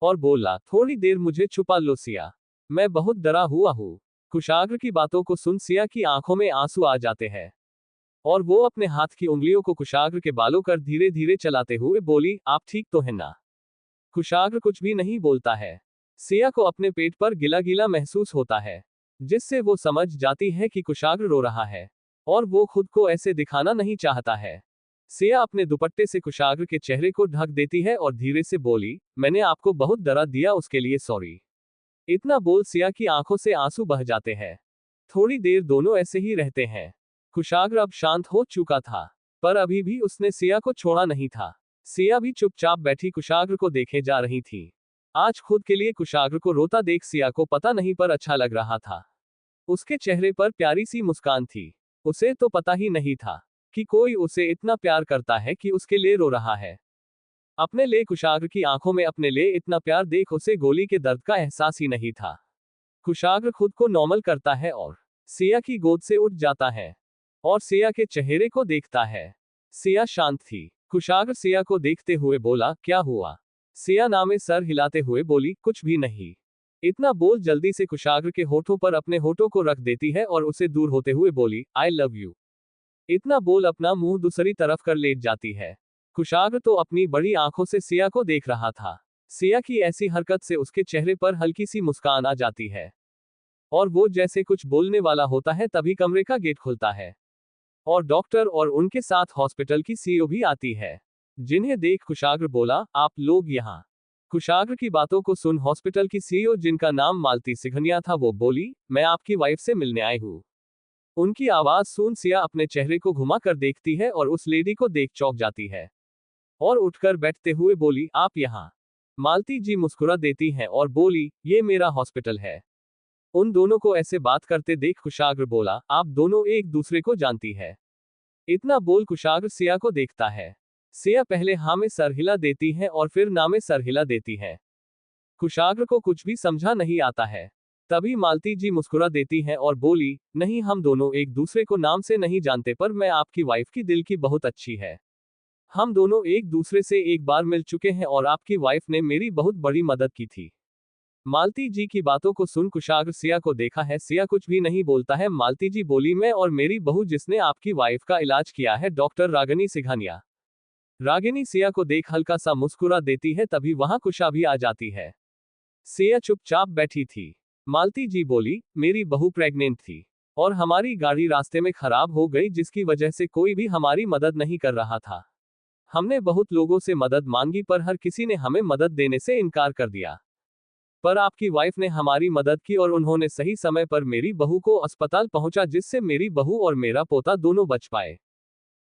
और बोला, थोड़ी देर मुझे छुपा लो सिया, मैं बहुत डरा हुआ हूँ। कुशाग्र की बातों को सुन सिया की आंखों में आंसू आ जाते हैं और वो अपने हाथ की उंगलियों को कुशाग्र के बालों कर धीरे धीरे चलाते हुए बोली, आप ठीक तो है ना? कुशाग्र कुछ भी नहीं बोलता है। सिया को अपने पेट पर गिला गिला महसूस होता है, जिससे वो समझ जाती है कि कुशाग्र रो रहा है और वो खुद को ऐसे दिखाना नहीं चाहता है। सिया अपने दुपट्टे से कुशाग्र के चेहरे को ढक देती है और धीरे से बोली, मैंने आपको बहुत डरा दिया, उसके लिए सॉरी। इतना बोल सिया की आंखों से आंसू बह जाते हैं। थोड़ी देर दोनों ऐसे ही रहते हैं। कुशाग्र अब शांत हो चुका था, पर अभी भी उसने सिया को छोड़ा नहीं था। सिया भी चुपचाप बैठी कुशाग्र को देखे जा रही थी। आज खुद के लिए कुशाग्र को रोता देख सिया को पता नहीं पर अच्छा लग रहा था। उसके चेहरे पर प्यारी सी मुस्कान थी। उसे तो पता ही नहीं था कि कोई उसे इतना प्यार करता है कि उसके लिए रो रहा है। अपने लिए कुशाग्र की आंखों में अपने लिए इतना प्यार देख उसे गोली के दर्द का एहसास ही नहीं था। कुशाग्र खुद को नॉर्मल करता है और सिया की गोद से उठ जाता है और सिया के चेहरे को देखता है। सिया शांत थी। कुशाग्र सिया को देखते हुए बोला, क्या हुआ? सिया नामे सर हिलाते हुए बोली, कुछ भी नहीं। इतना बोल जल्दी से कुशाग्र के होठों पर अपने होठों को रख देती है और उसे दूर होते हुए बोली, आई लव यू। इतना बोल अपना मुंह दूसरी तरफ कर लेट जाती है। कुशाग्र तो अपनी बड़ी आंखों से सिया को देख रहा था। सिया की ऐसी हरकत से उसके चेहरे पर हल्की सी मुस्कान आ जाती है और वो जैसे कुछ बोलने वाला होता है तभी कमरे का गेट खुलता है और डॉक्टर और उनके साथ हॉस्पिटल की सीईओ भी आती है, जिन्हें देख कुशाग्र बोला, आप लोग यहाँ। कुशाग्र की बातों को सुन हॉस्पिटल की सीईओ, जिनका नाम मालती सिघनिया था, वो बोली, मैं आपकी वाइफ से मिलने आई हूँ। उनकी आवाज सुन सिया अपने चेहरे को घुमा कर देखती है और उस लेडी को देख चौंक जाती है और उठकर बैठते हुए बोली, आप यहाँ। मालती जी मुस्कुरा देती हैं और बोली, ये मेरा हॉस्पिटल है। उन दोनों को ऐसे बात करते देख कुशाग्र बोला, आप दोनों एक दूसरे को जानती है। इतना बोल कुशाग्र सिया को देखता है। सिया पहले हाँ में सर हिला देती है और फिर ना में सर हिला देती है। कुशाग्र को कुछ भी समझा नहीं आता है। तभी मालती जी मुस्कुरा देती हैं और बोली, नहीं, हम दोनों एक दूसरे को नाम से नहीं जानते, पर मैं आपकी वाइफ की दिल की बहुत अच्छी है। हम दोनों एक दूसरे से एक बार मिल चुके हैं और आपकी वाइफ ने मेरी बहुत बड़ी मदद की थी। मालती जी की बातों को सुन कुशाग्र सिया को देखा है। सिया कुछ भी नहीं बोलता है। मालती जी बोली, मैं और मेरी बहू जिसने आपकी वाइफ का इलाज किया है, डॉक्टर रागिनी सिघानिया। रागिनी सिया को देख हल्का सा मुस्कुरा देती है। तभी वहां कुशा भी आ जाती है। सिया चुपचाप बैठी थी। मालती जी बोली, मेरी बहू प्रेग्नेंट थी और हमारी गाड़ी रास्ते में खराब हो गई, जिसकी वजह से कोई भी हमारी मदद नहीं कर रहा था। हमने बहुत लोगों से मदद मांगी पर हर किसी ने हमें मदद देने से इनकार कर दिया। पर आपकी वाइफ ने हमारी मदद की और उन्होंने सही समय पर मेरी बहू को अस्पताल पहुंचा, जिससे मेरी बहू और मेरा पोता दोनों बच पाए।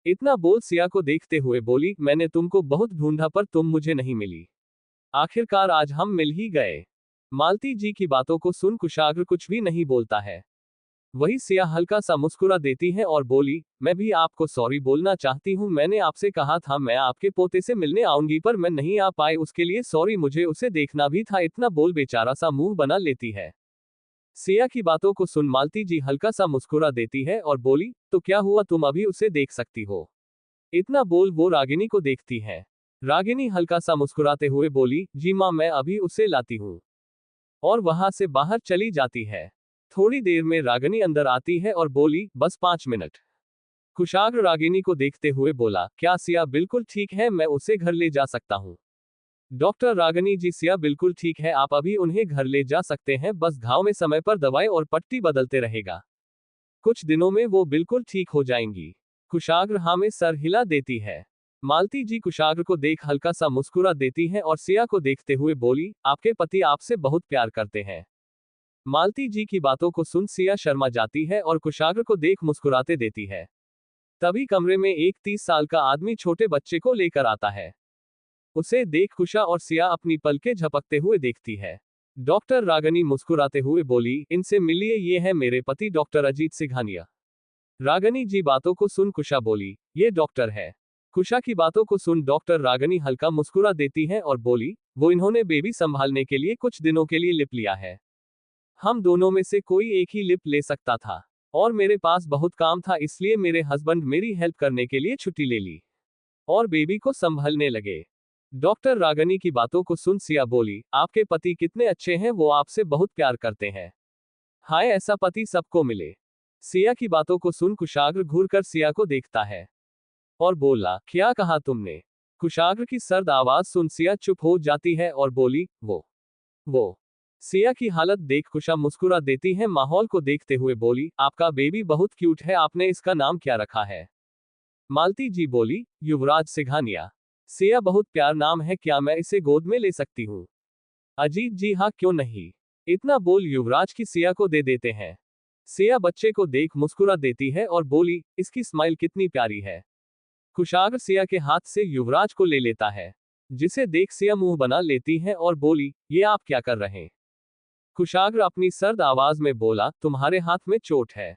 इतना बोल सिया को देखते हुए बोली, मैंने तुमको बहुत ढूंढा पर तुम मुझे नहीं मिली। आखिरकार आज हम मिल ही गए। मालती जी की बातों को सुन कुशाग्र कुछ भी नहीं बोलता है। वही सिया हल्का सा मुस्कुरा देती है और बोली, मैं भी आपको सॉरी बोलना चाहती हूँ। मैंने आपसे कहा था मैं आपके पोते से मिलने आऊंगी, पर मैं नहीं आ पाई, उसके लिए सॉरी, मुझे उसे देखना भी था। इतना बोल बेचारा सा मुंह बना लेती है। सिया की बातों को सुन मालती जी हल्का सा मुस्कुरा देती है और बोली, तो क्या हुआ, तुम अभी उसे देख सकती हो। इतना बोल वो रागिनी को देखती है। रागिनी हल्का सा मुस्कुराते हुए बोली, जी माँ, मैं अभी उसे लाती हूँ, और वहां से बाहर चली जाती है। थोड़ी देर में रागिनी अंदर आती है और बोली, बस 5 मिनट। कुशाग्र रागिनी को देखते हुए बोला, क्या सिया बिल्कुल ठीक है, मैं उसे घर ले जा सकता हूँ। डॉक्टर रागिनी जी, सिया बिल्कुल ठीक है, आप अभी उन्हें घर ले जा सकते हैं, बस घाव में समय पर दवाई और पट्टी बदलते रहेगा, कुछ दिनों में वो बिल्कुल ठीक हो जाएंगी। कुशाग्र हाँ में सर हिला देती है। मालती जी कुशाग्र को देख हल्का सा मुस्कुरा देती हैं और सिया को देखते हुए बोली, आपके पति आपसे बहुत प्यार करते हैं। मालती जी की बातों को सुन सिया शर्मा जाती है और कुशाग्र को देख मुस्कुराते देती है। तभी कमरे में एक 30 साल का आदमी छोटे बच्चे को लेकर आता है। उसे देख कुशा और सिया अपनी पलकें झपकते हुए देखती है। डॉक्टर रागिनी मुस्कुराते हुए बोली, इनसे मिलिए, ये है मेरे पति डॉक्टर अजीत सिघानिया। रागिनी जी बातों को सुन कुशा बोली, ये डॉक्टर है। कुशा की बातों को सुन डॉक्टर रागिनी हल्का मुस्कुरा देती है और बोली, वो इन्होंने बेबी संभालने के लिए कुछ दिनों के लिए लिप लिया है। हम दोनों में से कोई एक ही लिप ले सकता था और मेरे पास बहुत काम था, इसलिए मेरे हस्बैंड मेरी हेल्प करने के लिए छुट्टी ले ली और बेबी को संभालने लगे। डॉक्टर रागिनी की बातों को सुन सिया बोली, आपके पति कितने अच्छे हैं, वो आपसे बहुत प्यार करते हैं। हाय, ऐसा पति सबको मिले। सिया की बातों को सुन कुशाग्र घूरकर सिया को देखता है और बोला, क्या कहा तुमने? कुशाग्र की सर्द आवाज सुन सिया चुप हो जाती है और बोली, वो। सिया की हालत देख कुशा मुस्कुरा देती है। माहौल को देखते हुए बोली, आपका बेबी बहुत क्यूट है, आपने इसका नाम क्या रखा है? मालती जी बोली, युवराज सिंघानिया। सिया बहुत प्यार नाम है, क्या मैं इसे गोद में ले सकती हूँ? अजीत जी हाँ क्यों नहीं। इतना बोल युवराज की सिया को दे देते हैं। सिया बच्चे को देख मुस्कुरा देती है और बोली, इसकी स्माइल कितनी प्यारी है। कुशाग्र सिया के हाथ से युवराज को ले लेता है, जिसे देख सिया मुंह बना लेती है और बोली, ये आप क्या कर रहे हैं? कुशाग्र अपनी सर्द आवाज में बोला, तुम्हारे हाथ में चोट है,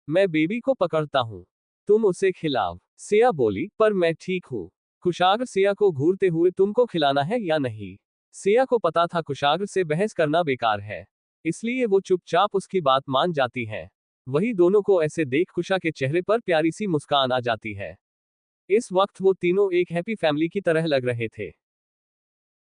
मैं बेबी को पकड़ता हूँ, तुम उसे खिलाओ। सिया बोली, पर मैं ठीक हूँ। कुशाग्र सिया को घूरते हुए, तुमको खिलाना है या नहीं? सिया को पता था कुशाग्र से बहस करना बेकार है, इसलिए वो चुपचाप उसकी बात मान जाती है। वही दोनों को ऐसे देख कुशा के चेहरे पर प्यारी सी मुस्कान आ जाती है। इस वक्त वो तीनों एक हैप्पी फैमिली की तरह लग रहे थे।